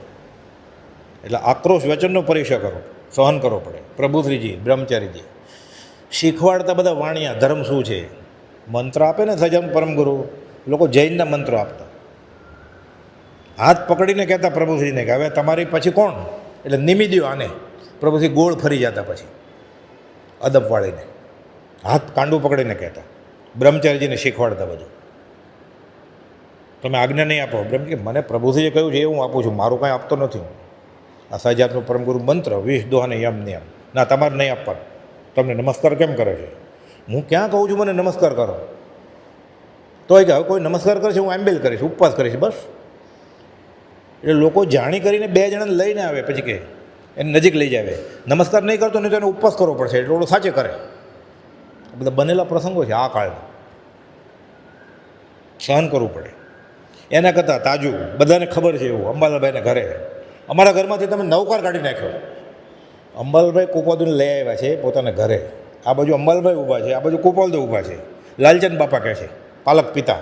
એટલે આક્રોશ વચનનો પરિચય કરો, સહન કરવો પડે. પ્રભુશ્રીજી બ્રહ્મચારીજી શીખવાડતા બધા વાણિયા ધર્મ શું છે, મંત્ર આપે ને સજન પરમગુરુ, લોકો જૈનના મંત્રો આપતા, હાથ પકડીને કહેતા પ્રભુશ્રીને કે હવે તમારી પછી કોણ, એટલે નિમી દ્યો આને. પ્રભુશ્રી ગોળ ફરી જતા પછી અદબ વાળીને હાથ કાંડું પકડીને કહેતા. બ્રહ્મચારીજીને શીખવાડતા બધું. તમે આજ્ઞા નહીં આપો. બ્રહ્મજી મને પ્રભુશ્રીએ કહ્યું છે એ હું આપું છું, મારું કાંઈ આપતો નથી હું. આ સહજાત્મ પરમગુરુ મંત્ર 20 દોહાને યમ નિયમ ના તમારે નહીં આપવાનું. તમને નમસ્કાર કેમ કરે છે? હું ક્યાં કહું છું મને નમસ્કાર કરો? તોય કે હવે કોઈ નમસ્કાર કરે છે હું એમ્બેલ કરીશ, ઉપવાસ કરીશ, બસ. એટલે લોકો જાણી કરીને 2 જણાને લઈને આવે પછી કે એને નજીક લઈ જાવે, નમસ્કાર નહીં કરતો નહીં તો એને ઉપવાસ કરવો પડશે, એટલે ઓલો સાચે કરે. બધા બનેલા પ્રસંગો છે આ કાળના. સહન કરવું પડે. એના કરતાં તાજું બધાને ખબર છે એવું અંબાલાલભાઈને ઘરે અમારા ઘરમાંથી તમે નવકાર કાઢી નાખ્યો. અંબાલાલભાઈ કુપાદુને લઈ આવ્યા છે પોતાના ઘરે. આ બાજુ અંબાલાલભાઈ ઊભા છે, આ બાજુ કુપાલદો ઊભા છે. લાલચંદ બાપા કહે છે પાલક પિતા,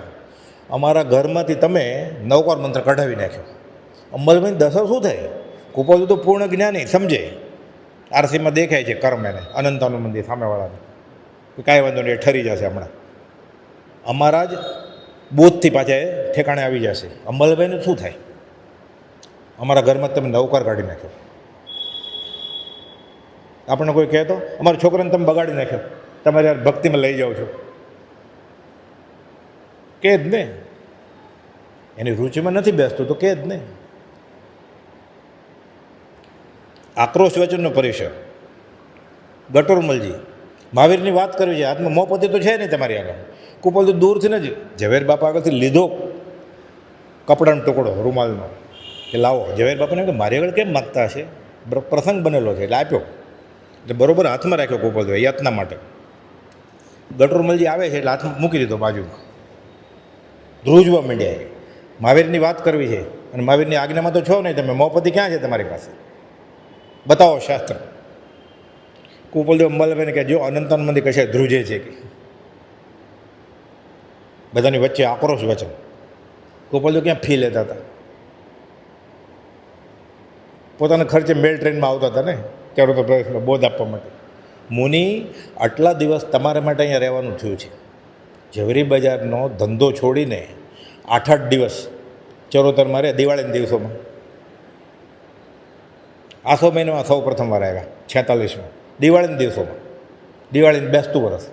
અમારા ઘરમાંથી તમે નવકાર મંત્ર કઢાવી નાખ્યો. અંબાલાલભાઈને દશા શું થાય? કુપાલદો તો પૂર્ણ જ્ઞાની સમજે, આરસીમાં દેખાય છે કર્મ એને, અનંતાનું મંદિર સામેવાળાને, કાંઈ વાંધો નહીં ઠરી જશે હમણાં, અમારા જ બોધથી પાછા એ ઠેકાણે આવી જશે. અંબાલાલભાઈને શું થાય? અમારા ઘરમાં તમે નવકાર કાઢી નાખ્યો. આપણને કોઈ કહેતો અમારા છોકરાને તમે બગાડી નાખ્યો, તમારે યાર ભક્તિમાં લઈ જાઓ છો, કે જ ને. એની રુચિમાં નથી બેસતું તો કે જ ને. આક્રોશ વચનનો પરિચય. ગટોરમલજી મહાવીરની વાત કરવી છે, હાથમાં મોપતિ તો છે નહીં તમારી આગળ. કુપલ તો દૂરથી નથી, ઝવેર બાપા આગળથી લીધો કપડાનો ટુકડો રૂમાલનો કે લાવો. ઝવેર બાપાને કે મારી આગળ કેમ માગતા હશે, પ્રસંગ બનેલો છે એટલે આપ્યો. એટલે બરાબર હાથમાં રાખ્યો કુપલ યાતના માટે. ગટોરમલજી આવે છે એટલે હાથમાં મૂકી દીધો બાજુમાં. ધ્રુજવા માંડ્યા. મહાવીરની વાત કરવી છે અને મહાવીરની આજ્ઞામાં તો છો નહીં તમે, મોપતિ ક્યાં છે તમારી પાસે, બતાવો શાસ્ત્ર. કુપલદેવ અંબાલાભાઈને કહે જો અનંતાન મંદિર કશે ધ્રુજે છે કે. બધાની વચ્ચે આક્રોશ વચન. કુપલદેવ ક્યાં ફી લેતા હતા, પોતાના ખર્ચે મેલ ટ્રેનમાં આવતા હતા ને ત્યારે તો પ્રવેશમાં બોધ આપવા માટે. મુનિ આટલા દિવસ તમારા માટે અહીંયા રહેવાનું થયું છે. ઝવેરી બજારનો ધંધો છોડીને 8 દિવસ ચરોતર મારે દિવાળીના દિવસોમાં. આસો મહિનામાં સૌ પ્રથમ વાર આવ્યા 46માં દિવાળીના દિવસોમાં, દિવાળીને બેસતું વરસ.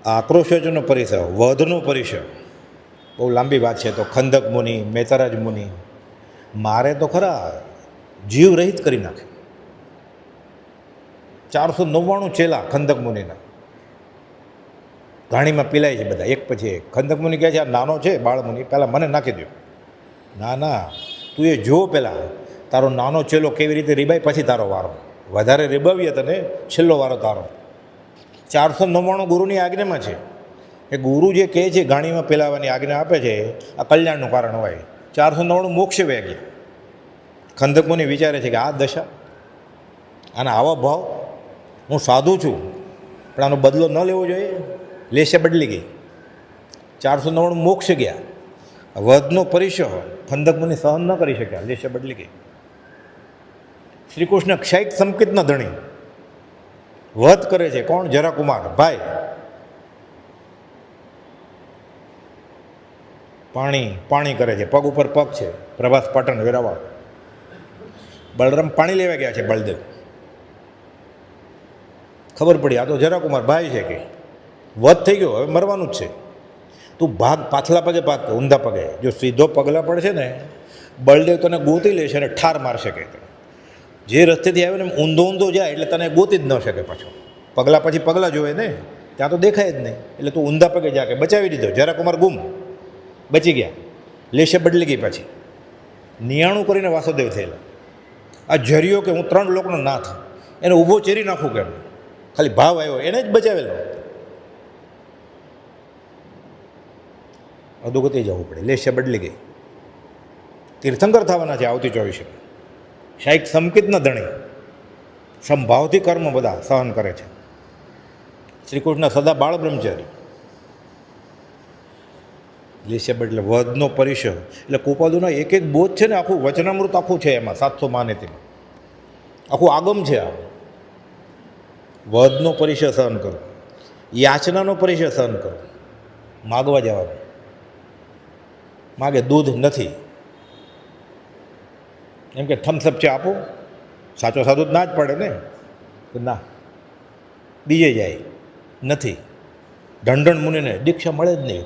આક્રોશનો પરિસર, વધનો પરિસર બહુ લાંબી વાત છે. તો ખંદક મુનિ, મેતરાજ મુનિ મારે તો ખરા જીવ રહિત કરી નાખે. 499 ચેલા ખંદક મુનિના ઘાણીમાં પીલાય છે બધા એક પછી એક. ખંદક મુનિ કહે છે આ નાનો છે બાળમુનિ, પહેલાં મને નાખી દો. ના ના, તું એ જો પહેલાં તારો નાનો ચેલો કેવી રીતે રીબાય પછી તારો વારો. વધારે રીબાવીએ તને છેલ્લો વારો તારો. 499 ગુરુની આજ્ઞામાં છે. એ ગુરુ જે કહે છે ઘાણીમાં પેલાવાની આજ્ઞા આપે છે, આ કલ્યાણનું કારણ હોય. 499 મોક્ષે વહી ગયા. ખંદક મુનિ વિચારે છે કે આ દશા, આના આવા ભાવ, હું સાધુ છું પણ આનો બદલો ન લેવો જોઈએ. લેશે બદલી ગઈ. 499 મોક્ષ ગયા. વધનો પરિચય ખંદક મુનિ સહન ન કરી શક્યા, લેશે બદલી ગઈ. શ્રી કૃષ્ણ ક્ષૈક સંકિતના ધણી વધ કરે છે. કોણ? જરાકુમાર ભાઈ. પાણી કરે છે, પગ ઉપર પગ છે. પ્રભાસ પાટણ વેરાવળ. બલરામ પાણી લેવા ગયા છે. બળદેવ ખબર પડી આ તો જરાકુમાર ભાઈ છે કે વધ થઈ ગયો, હવે મરવાનું જ છે. તું ભાગ પાછલા પગે ભાગ, ઊંધા પગે. જો સીધો પગલા પડશે ને બળદેવ તને ગોતી લેશે અને ઠાર મારશે કે. જે રસ્તેથી આવે ને ઊંધો ઊંધો જાય એટલે તને ગોતી જ ન શકે પાછો. પગલા પછી પગલા જોવે ને, ત્યાં તો દેખાય જ નહીં. એટલે તું ઊંધા પગે જા કે બચાવી દીધો. જરાકુમાર ગુમ, બચી ગયા. લેશે બદલી ગઈ પાછી. 99 કરીને વાસુદેવ થયેલા. આ જરિયો કે હું 3 લોકનો નાથ, એને ઊભો ચેરી નાખું કેમ? ખાલી ભાવ આવ્યો એને જ બચાવેલો. અધોગતિ જવું પડે. લેશે બદલી ગઈ. તીર્થંકર થવાના છે આવતી 24. શાયક સંકિતના ધણી, સંભાવથી કર્મ બધા સહન કરે છે. શ્રી કૃષ્ણ સદા બાળ બ્રહ્મચારી. લેશબ એટલે વધનો પરિસર, એટલે કૃપાલુના એક એક બોધ છે ને, આખું વચનામૃત આખું છે એમાં, 700 માનેતીમાં આખું આગમ છે. આ વધનો પરિસર સહન કરો, યાચનાનો પરિસર સહન કરો, માગવા જવાનું, માગે દૂધ નથી એમ કે થમ્સઅપ છે આપો, સાચો સાધુ ના જ પડે ને, ના બીજે જાય નથી. ઢંઢણ મુનિને દીક્ષા મળે જ નહીં,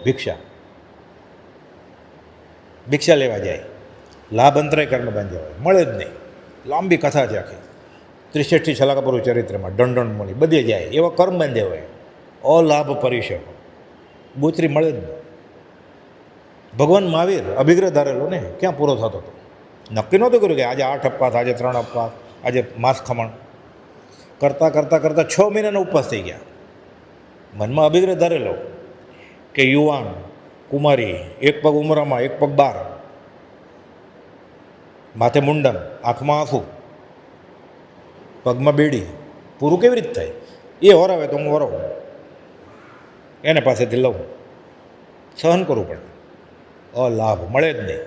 ભિક્ષા લેવા જાય, લાભ અંતરાય કર્મ બાંધ્યા હોય, મળે જ નહીં. લાંબી કથા છે આખી 63 છલાકાપુરું ચરિત્રમાં, ઢંઢણ મુનિ બધે જાય, એવા કર્મ બાંધ્યા હોય, અલાભ પરિષદ, બોચરી મળે જ નહીં. ભગવાન મહાવીર અભિગ્રહ ધારેલો ને, ક્યાં પૂરો થતો હતો? નક્કી નહોતું કર્યું કે આજે 8 અપવાસ, આજે 3 અપવાસ, આજે માંસ ખમણ. કરતાં કરતાં કરતાં 6 મહિનાનો ઉપવાસ થઈ ગયા. મનમાં અભિગ્રહ ધારેલો કે યુવાન કુમારી, એક પગ ઉમરામાં, એક પગ બહાર, માથે મુંડન, આંખમાં આંસુ, પગમાં બેડી, પૂરું કેવી રીતે થાય? એ વરાવે તો હું વરાવું, એને પાસેથી લઉં, સહન કરવું પડે, અલાભ મળે જ નહીં.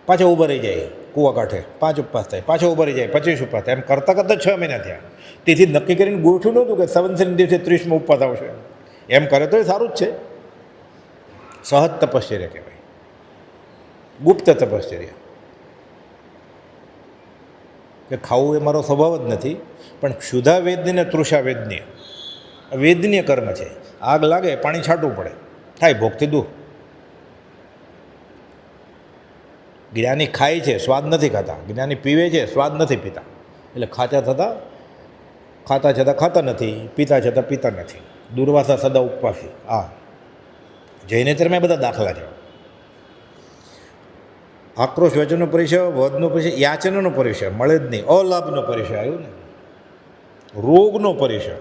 પાછા ઊભા રહી જાય કૂવા કાંઠે, 5 ઉપવાસ થાય, પાછા ઊભા રહી જાય 25 ઉપવાસ થાય, એમ કરતાં કરતાં 6 મહિના થયા. તેથી નક્કી કરીને ગોઠવ્યું નહોતું કે સંવત્સરના દિવસે 30મો ઉપવાસ આવશે. એમ કરે તો એ સારું જ છે. સહજ તપશ્ચર્યા કહેવાય, ગુપ્ત તપશ્ચર્યા. કે ખાવું એ મારો સ્વભાવ જ નથી, પણ ક્ષુધા વેદની ને તૃષા વેદનીય કર્મ છે. આગ લાગે પાણી છાંટવું પડે, થાય ભોગથી દૂર. જ્ઞાની ખાય છે, સ્વાદ નથી ખાતા, જ્ઞાની પીવે છે, સ્વાદ નથી પીતા. એટલે ખાતા છતાં ખાતા નથી, પીતા છતાં પીતા નથી. દુર્વાસા સદા ઉપવાસી. આ જૈનેતરમાં બધા દાખલા છે. આક્રોશ વચનનો પરિચય, વધનો પરિચય, યાચનાનો પરિચય મળે જ નહીં, અલાભનો પરિચય આવ્યો ને, રોગનો પરિચય,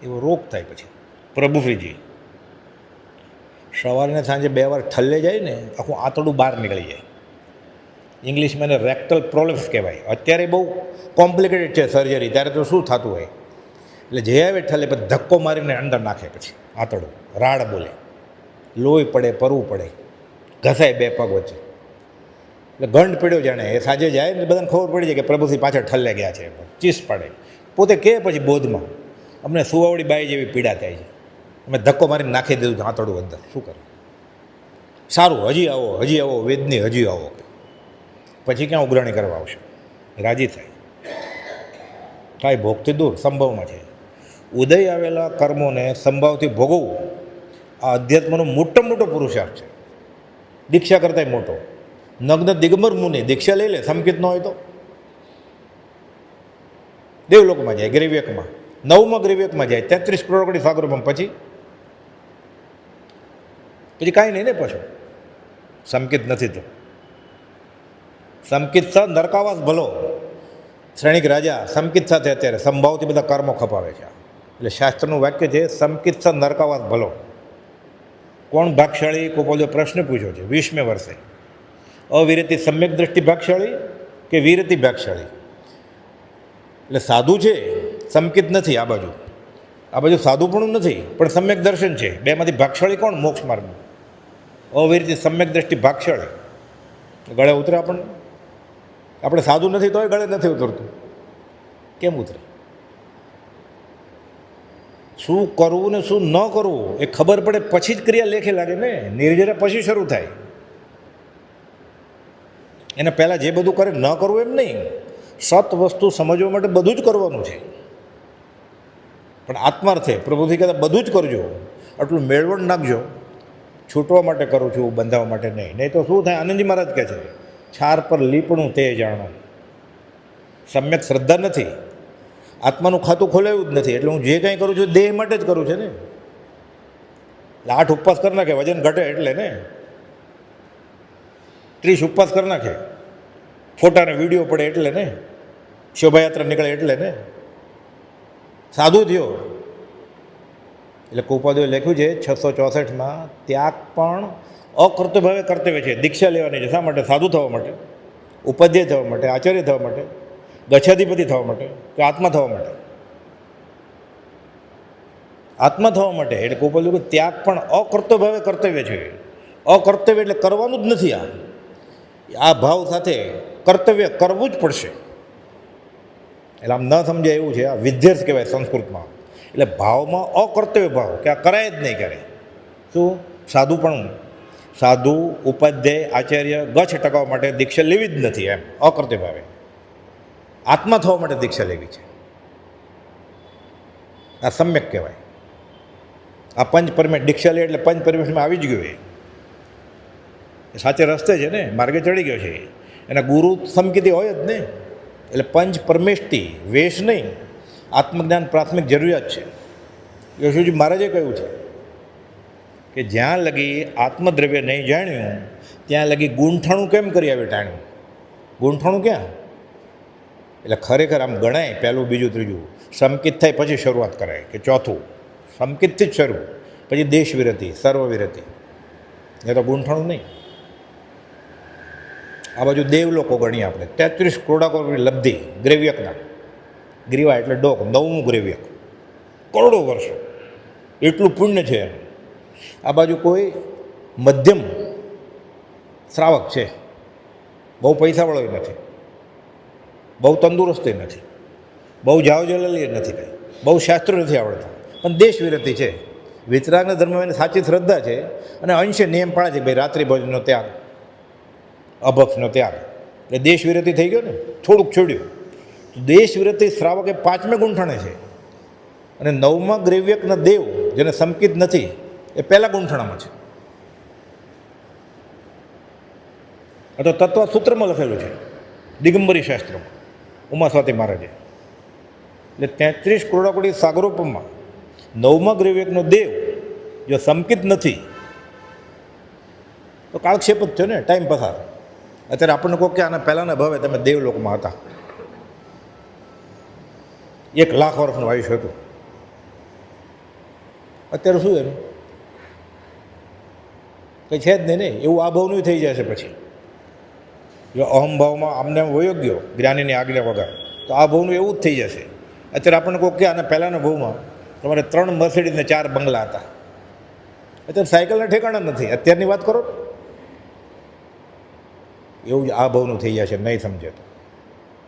એવો રોગ થાય. પછી પ્રભુશ્રીજી સવારે ને સાંજે 2 વાર ઠલ્લે જાય ને, આખું આંતરડું બહાર નીકળી જાય. ઇંગ્લિશમાં એને રેક્ટલ પ્રોલેપ્સ કહેવાય. અત્યારે બહુ કોમ્પ્લિકેટેડ છે સર્જરી, ત્યારે તો શું થતું હોય, એટલે જે આવે ઠલ્લે પછી ધક્કો મારીને અંદર નાખે, પછી આંતરડું રાડ બોલે, લોહી પડે, પરવું પડે, ઘસાય 2 પગ વચ્ચે. એટલે ગંઢ પીડ્યો જાણે. એ સાંજે જાય ને બધાને ખબર પડી જાય કે પ્રભુશ્રી પાછળ ઠલ્લે ગયા છે, ચીસ પડે. પોતે કહે પછી બોધમાં, અમને સુવાવડી બાઈ જેવી પીડા થાય છે, અમે ધક્કો મારીને નાખી દીધું આંતરડું અંદર, શું કરે? સારું, હજી આવો વેદની, હજી આવો. પછી ક્યાં ઉઘરાણી કરવા આવશે? રાજી થાય ભોગથી દૂર, સંભવમાં છે. ઉદય આવેલા કર્મોને સંભાવથી ભોગવવું, આ અધ્યાત્મનો મોટો પુરુષાર્થ છે, દીક્ષા કરતાંય મોટો. નગ્ન દિગંબર મુનિ દીક્ષા લઈ લે, સમકિત ન હોય તો દેવલોકમાં જાય, ગ્રીવ્યકમાં, 9મા ગ્રીવ્યકમાં જાય, 33 કરોડકડી સાગરોમાં, પછી કાંઈ નહીં ને. પાછું સમકિત નથી તો સમકિત સા નરકાવાસ ભલો. શ્રેણિક રાજા સમકિત સાથે અત્યારે સંભાવથી બધા કર્મો ખપાવે છે. એટલે શાસ્ત્રનું વાક્ય છે, સમકિત સા નરકાવાસ ભલો. કોણ ભાગશાળી? કોપોલે પ્રશ્ન પૂછ્યો છે 20મે વર્ષે. અવિરતિ સમ્યક દ્રષ્ટિ ભાગશાળી કે વિરતિ ભાગશાળી? એટલે સાધુ છે, સમકિત નથી. આ બાજુ સાધુ પણ નથી, પણ સમ્યક દર્શન છે. બેમાંથી ભાગશાળી કોણ? મોક્ષ માર્ગમાં. અવિરતિ સમ્યક દ્રષ્ટિ ભાગશાળી. ગળે ઉતરે આપણે સાધુ નથી તોય ગળે નથી ઉતરતું. કેમ ઉતરે? શું કરવું ને શું ન કરવું એ ખબર પડે પછી જ ક્રિયા લેખે લાગે ને. નિર્જરા પછી શરૂ થાય. એને પહેલાં જે બધું કરે ન કરવું એમ નહીં, સત વસ્તુ સમજવા માટે બધું જ કરવાનું છે. પણ આત્માર્થે પ્રભુથી કહેતા બધું જ કરજો, આટલું મેળવણ નાખજો. છૂટવા માટે કરું છું, બંધાવવા માટે નહીં તો શું થાય? આનંદજી મહારાજ કહે છે, છાર પર લીપણું તે જાણો. સમ્યક શ્રદ્ધા નથી, આત્માનું ખાતું ખોલાવ્યું જ નથી. એટલે હું જે કાંઈ કરું છું દેહ માટે જ કરું છું ને. એટલે 8 ઉપવાસ કરી નાખે, વજન ઘટે એટલે ને. 30 ઉપવાસ કરી નાખે, ફોટાને વિડીયો પડે એટલે ને. શોભાયાત્રા નીકળે એટલે ને. સાધુ થયો. એટલે કૃપાદેવે લખ્યું છે 664માં, ત્યાગ પણ અકર્તવ્ય ભાવે કર્તવ્ય છે. દીક્ષા લેવાની છે. શા માટે? સાધુ થવા માટે, ઉપાધ્યાય થવા માટે, આચાર્ય થવા માટે, ગચ્છાધિપતિ થવા માટે, કે આત્મા થવા માટે? આત્મા થવા માટે. એટલે કૃપાદેવ ત્યાગ પણ અકર્તવ્ય ભાવે કર્તવ્ય છે. અકર્તવ્ય એટલે કરવાનું જ નથી. આ ભાવ સાથે કર્તવ્ય કરવું જ પડશે. એટલે આમ ન સમજાય એવું છે. આ વિધ્યર્થ કહેવાય સંસ્કૃતમાં. એટલે ભાવમાં અકર્તવ્ય ભાવ કે આ કરાય જ નહીં કરે. શું? સાધુપણું. સાધુ ઉપાધ્યાય આચાર્ય ગચ્છ ટકાવવા માટે દીક્ષા લેવી જ નથી, એમ અકર્તવ્ય ભાવે આત્મા થવા માટે દીક્ષા લેવી છે. આ સમ્યક કહેવાય. આ પંચ પરમેશ દીક્ષા લે એટલે પંચ પરમેશમાં આવી જ ગયો. એ સાચે રસ્તે છે ને, માર્ગે ચડી ગયો છે. એના ગુરુ સમકીતી હોય જ ને. એટલે પંચ પરમેશથી વેશ નહીં, આત્મજ્ઞાન પ્રાથમિક જરૂરિયાત છે. યશુજી મહારાજે કહ્યું છે કે જ્યાં લગી આત્મદ્રવ્ય નહીં જાણ્યું ત્યાં લગી ગૂંઠણું કેમ કરી આવે ટાણ્યું. ગૂંઠણું ક્યાં? એટલે ખરેખર આમ ગણાય પહેલું બીજું ત્રીજું, સમકિત થાય પછી શરૂઆત કરાય કે ચોથું સમકિતથી જ શરૂ, પછી દેશ વિરતિ સર્વ વિરતિ. એ તો ગૂંઠણું નહીં. આ બાજુ દેવ લોકો ગણીએ આપણે 33 કરોડાકોની લબ્ધિ ગ્રેવ્યકના. ગ્રીવા એટલે ડોક, 9મું ગ્રેવ્યક, કરોડો વર્ષો એટલું પુણ્ય છે. આ બાજુ કોઈ મધ્યમ શ્રાવક છે, બહુ પૈસાવાળો નથી, બહુ તંદુરસ્ત નથી, બહુ જાવજલાલી નથી, કંઈ બહુ શાસ્ત્રો નથી આવડતા, પણ દેશ વિરતિ છે. વિતરાગના ધર્મમાં એની સાચી શ્રદ્ધા છે અને અંશે નિયમ પાળે છે. ભાઈ રાત્રિ ભોજનનો ત્યાગ, અભક્ષનો ત્યાગ, એટલે દેશ વિરતિ થઈ ગયો ને. થોડુંક છોડ્યું. દેશ વિરતિ શ્રાવક એ 5મે ગૂંઠણે છે અને 9મા ગ્રેવ્યકના દેવ જેને સમકિત નથી એ પહેલાં ગૂંઠણામાં છે. આ તો તત્વ સૂત્રમાં લખેલું છે દિગંબરી શાસ્ત્રમાં ઉમા સ્વાતિ મહારાજે. એટલે 33 કરોડાકોટી સાગરોપમમાં 9મા ગ્રેવ્યકનો દેવ જો સમકિત નથી તો કાળક્ષેપ જ થયો ને, ટાઈમ પસાર. અત્યારે આપણને કહો કે આના પહેલાંના ભાવે તમે દેવલોકમાં હતા, 1 લાખ વર્ષનું આયુષ્ય હતું. અત્યારે શું એનું કંઈ છે જ નહીં ને. એવું આ ભાવનું થઈ જશે પછી. જો અહમભાવમાં આમને વયો ગયો જ્ઞાનીની આજ્ઞા વગર તો આ ભાવનું એવું જ થઈ જશે. અત્યારે આપણને કહો કે આના પહેલાંના ભાવમાં તમારે 3 મર્સિડીઝ ને 4 બંગલા હતા. અત્યારે સાયકલના ઠેકાણા નથી. અત્યારની વાત કરો. એવું જ આ ભાવનું થઈ જશે નહીં સમજે તો.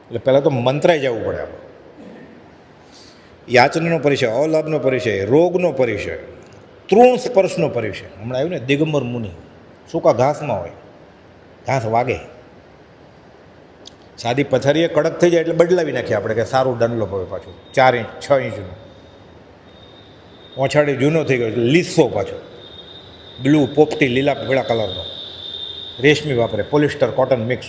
એટલે પહેલાં તો મંત્રાઈ જવું પડે આપણે. યાચનાનો પરિચય, અલાભનો પરિચય, રોગનો પરિચય, તૃણ સ્પર્શનો પરિચય. હમણાં આવ્યું ને દિગંબર મુનિ, સૂકા ઘાસમાં હોય, ઘાસ વાગે, સાદી પથારીએ કડક થઈ જાય એટલે બદલાવી નાખીએ આપણે કે સારું ડનલોપ હોય પાછું 4 ઇંચ 6 ઇંચનું. ઓછાડી જૂનો થઈ ગયો એટલે લીસો પાછો, બ્લુ પોપટી લીલા પીળા કલરનો, રેશમી વાપરે, પોલિસ્ટર કોટન મિક્સ.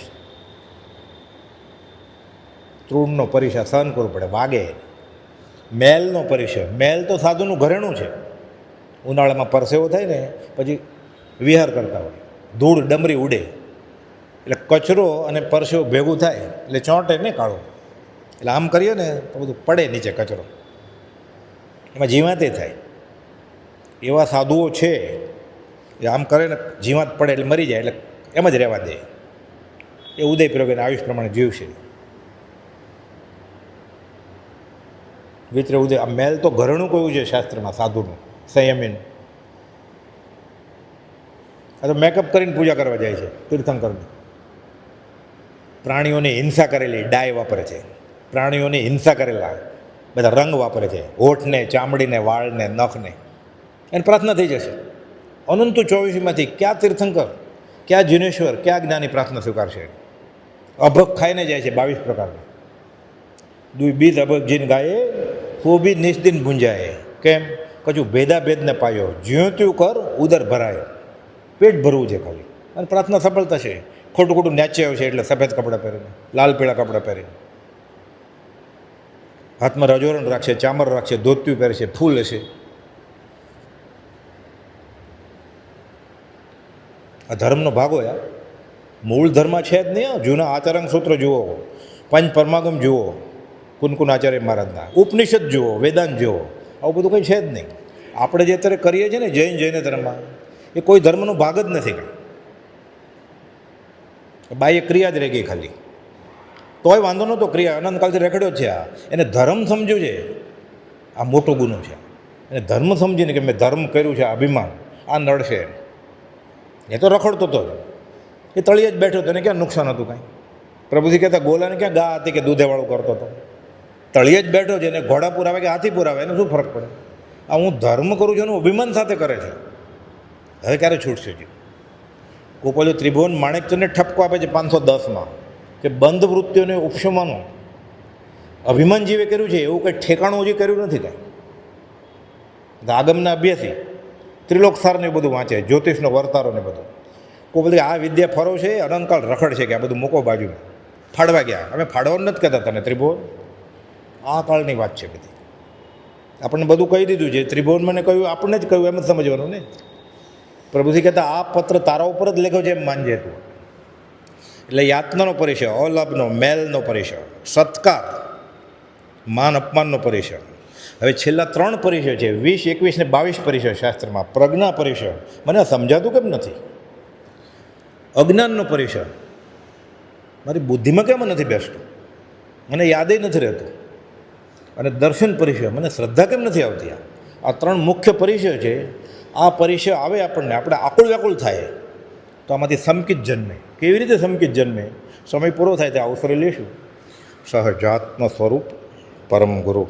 તૃણનો પરિચય સહન કરવું પડે, વાગે. મેલનો પરિચય, મેલ તો સાધુનું ઘરેણું છે. ઉનાળામાં પરસેવો થાય ને પછી વિહાર કરતા હોય, ધૂળ ડમરી ઉડે એટલે કચરો અને પરસેવો ભેગું થાય એટલે ચોંટે ને કાળું. એટલે આમ કરીએ ને તો બધું પડે નીચે કચરો, એમાં જીવાતે થાય. એવા સાધુઓ છે એ આમ કરે ને જીવાત પડે એટલે મરી જાય, એટલે એમ જ રહેવા દે. એ ઉદય પ્રયોગ આયુષ પ્રમાણે જીવશે. વિતરે ઉદય. આ મેલ તો ઘરણું કહ્યું છે શાસ્ત્રમાં સાધુનું, સંયમીનું. આ તો મેકઅપ કરીને પૂજા કરવા જાય છે તીર્થંકરની. પ્રાણીઓની હિંસા કરેલી ડાય વાપરે છે, પ્રાણીઓની હિંસા કરેલા બધા રંગ વાપરે છે, હોઠને, ચામડીને, વાળને, નખને. એની પ્રાર્થના થઈ જશે. અનંત 24માંથી ક્યાં તીર્થંકર, ક્યાં જીનેશ્વર, ક્યાં જ્ઞાની પ્રાર્થના સ્વીકારશે? અભગ ખાઈને જાય છે 22 પ્રકારના. બીજ અભગ જીન ગાયે કોબી નિસ્દિન ભૂંજાય. કેમ? કજું ભેદા ભેદને પાયો, જ્યોત્યું કર ઉદર ભરાય. પેટ ભરવું છે ખાલી અને પ્રાર્થના સફળ થશે. ખોટું ખોટું ન્યાચ્ય છે એટલે સફેદ કપડાં પહેરીને, લાલ પીળા કપડાં પહેરીને, હાથમાં રજોરણ રાખશે, ચામર રાખશે, ધોતિયું પહેરશે, ફૂલ હશે. આ ધર્મનો ભાગ હોય. મૂળ ધર્મ છે જ નહીં. જૂના આચરણ સૂત્ર જુઓ, પંચ પરમાગમ જુઓ, કુનકુન આચાર્ય મહારાજના, ઉપનિષદ જુઓ, વેદાંત જુઓ. આવું બધું કંઈ છે જ નહીં. આપણે જે અત્યારે કરીએ છીએ ને જૈન ધર્મમાં, એ કોઈ ધર્મનો ભાગ જ નથી. કંઈ બાહ્ય ક્રિયા જ રહી ગઈ ખાલી. તોય વાંધો નહોતો, ક્રિયા અનંતકાલથી રેખડ્યો છે. આ એને ધર્મ સમજ્યું છે, આ મોટો ગુનો છે. એને ધર્મ સમજીને કે મેં ધર્મ કર્યું છે, અભિમાન, આ નડશે. એ તો રખડતો હતો એ તળિયે જ બેઠો હતો એને ક્યાં નુકસાન હતું કાંઈ. પ્રભુજી કહેતા ગોલાને ક્યાં ગા હતી કે દૂધેવાળું કરતો હતો. તળિયે જ બેઠો છે એને ઘોડા પુરાવે કે હાથી પુરાવે એને શું ફરક પડે. આ હું ધર્મ કરું છું એનું અભિમાન સાથે કરે છે. હવે ક્યારે છૂટશે છે. ગોપાલ ત્રિભુવન માણેકચંદને ઠપકો આપે છે 510માં કે બંધ વૃત્તિઓને ઉપશમવાનું અભિમાન જીવે કર્યું છે એવું કંઈ ઠેકાણું હજી કર્યું નથી કાંઈ. આગમના અભ્યાસી ત્રિલોકસારને બધું વાંચે, જ્યોતિષનો વર્તારો ને બધું. કોઈ બધી આ વિદ્યા ફરો છે અનંતકાળ રખડ છે કે આ બધું મૂકો બાજુમાં. ફાડવા ગયા. અમે ફાડવાનું નથી કહેતા તને ત્રિભુવન, આ કાળની વાત છે બધી. આપણને બધું કહી દીધું છે. ત્રિભુવન મને કહ્યું, આપણને જ કહ્યું એમ જ સમજવાનું ને. પ્રભુજી કહેતા આ પત્ર તારા ઉપર જ લખ્યો છે એમ માનજે તું. એટલે યાતનાનો પરિચય, અલાભનો, મેલનો પરિચય, સત્કાર, માન અપમાનનો પરિચય. હવે છેલ્લા 3 પરિચય છે, 20, 21 ને 22 પરિચય શાસ્ત્રમાં. પ્રજ્ઞા પરિચય મને સમજાતું કેમ નથી. અજ્ઞાનનો પરિચય મારી બુદ્ધિમાં કેમ નથી બેસતું, મને યાદે નથી રહેતું. અને દર્શન પરિચય મને શ્રદ્ધા કેમ નથી આવતી. આ 3 મુખ્ય પરિચય છે. આ પરિચય આવે આપણને, આપણે આકુળ વ્યાકુળ થાય તો આમાંથી સમકિત જન્મે. કેવી રીતે સમકિત જન્મે? સમય પૂરો થાય ત્યાં અવસરે લેશું. સહજાત્મ સ્વરૂપ પરમ ગુરુ.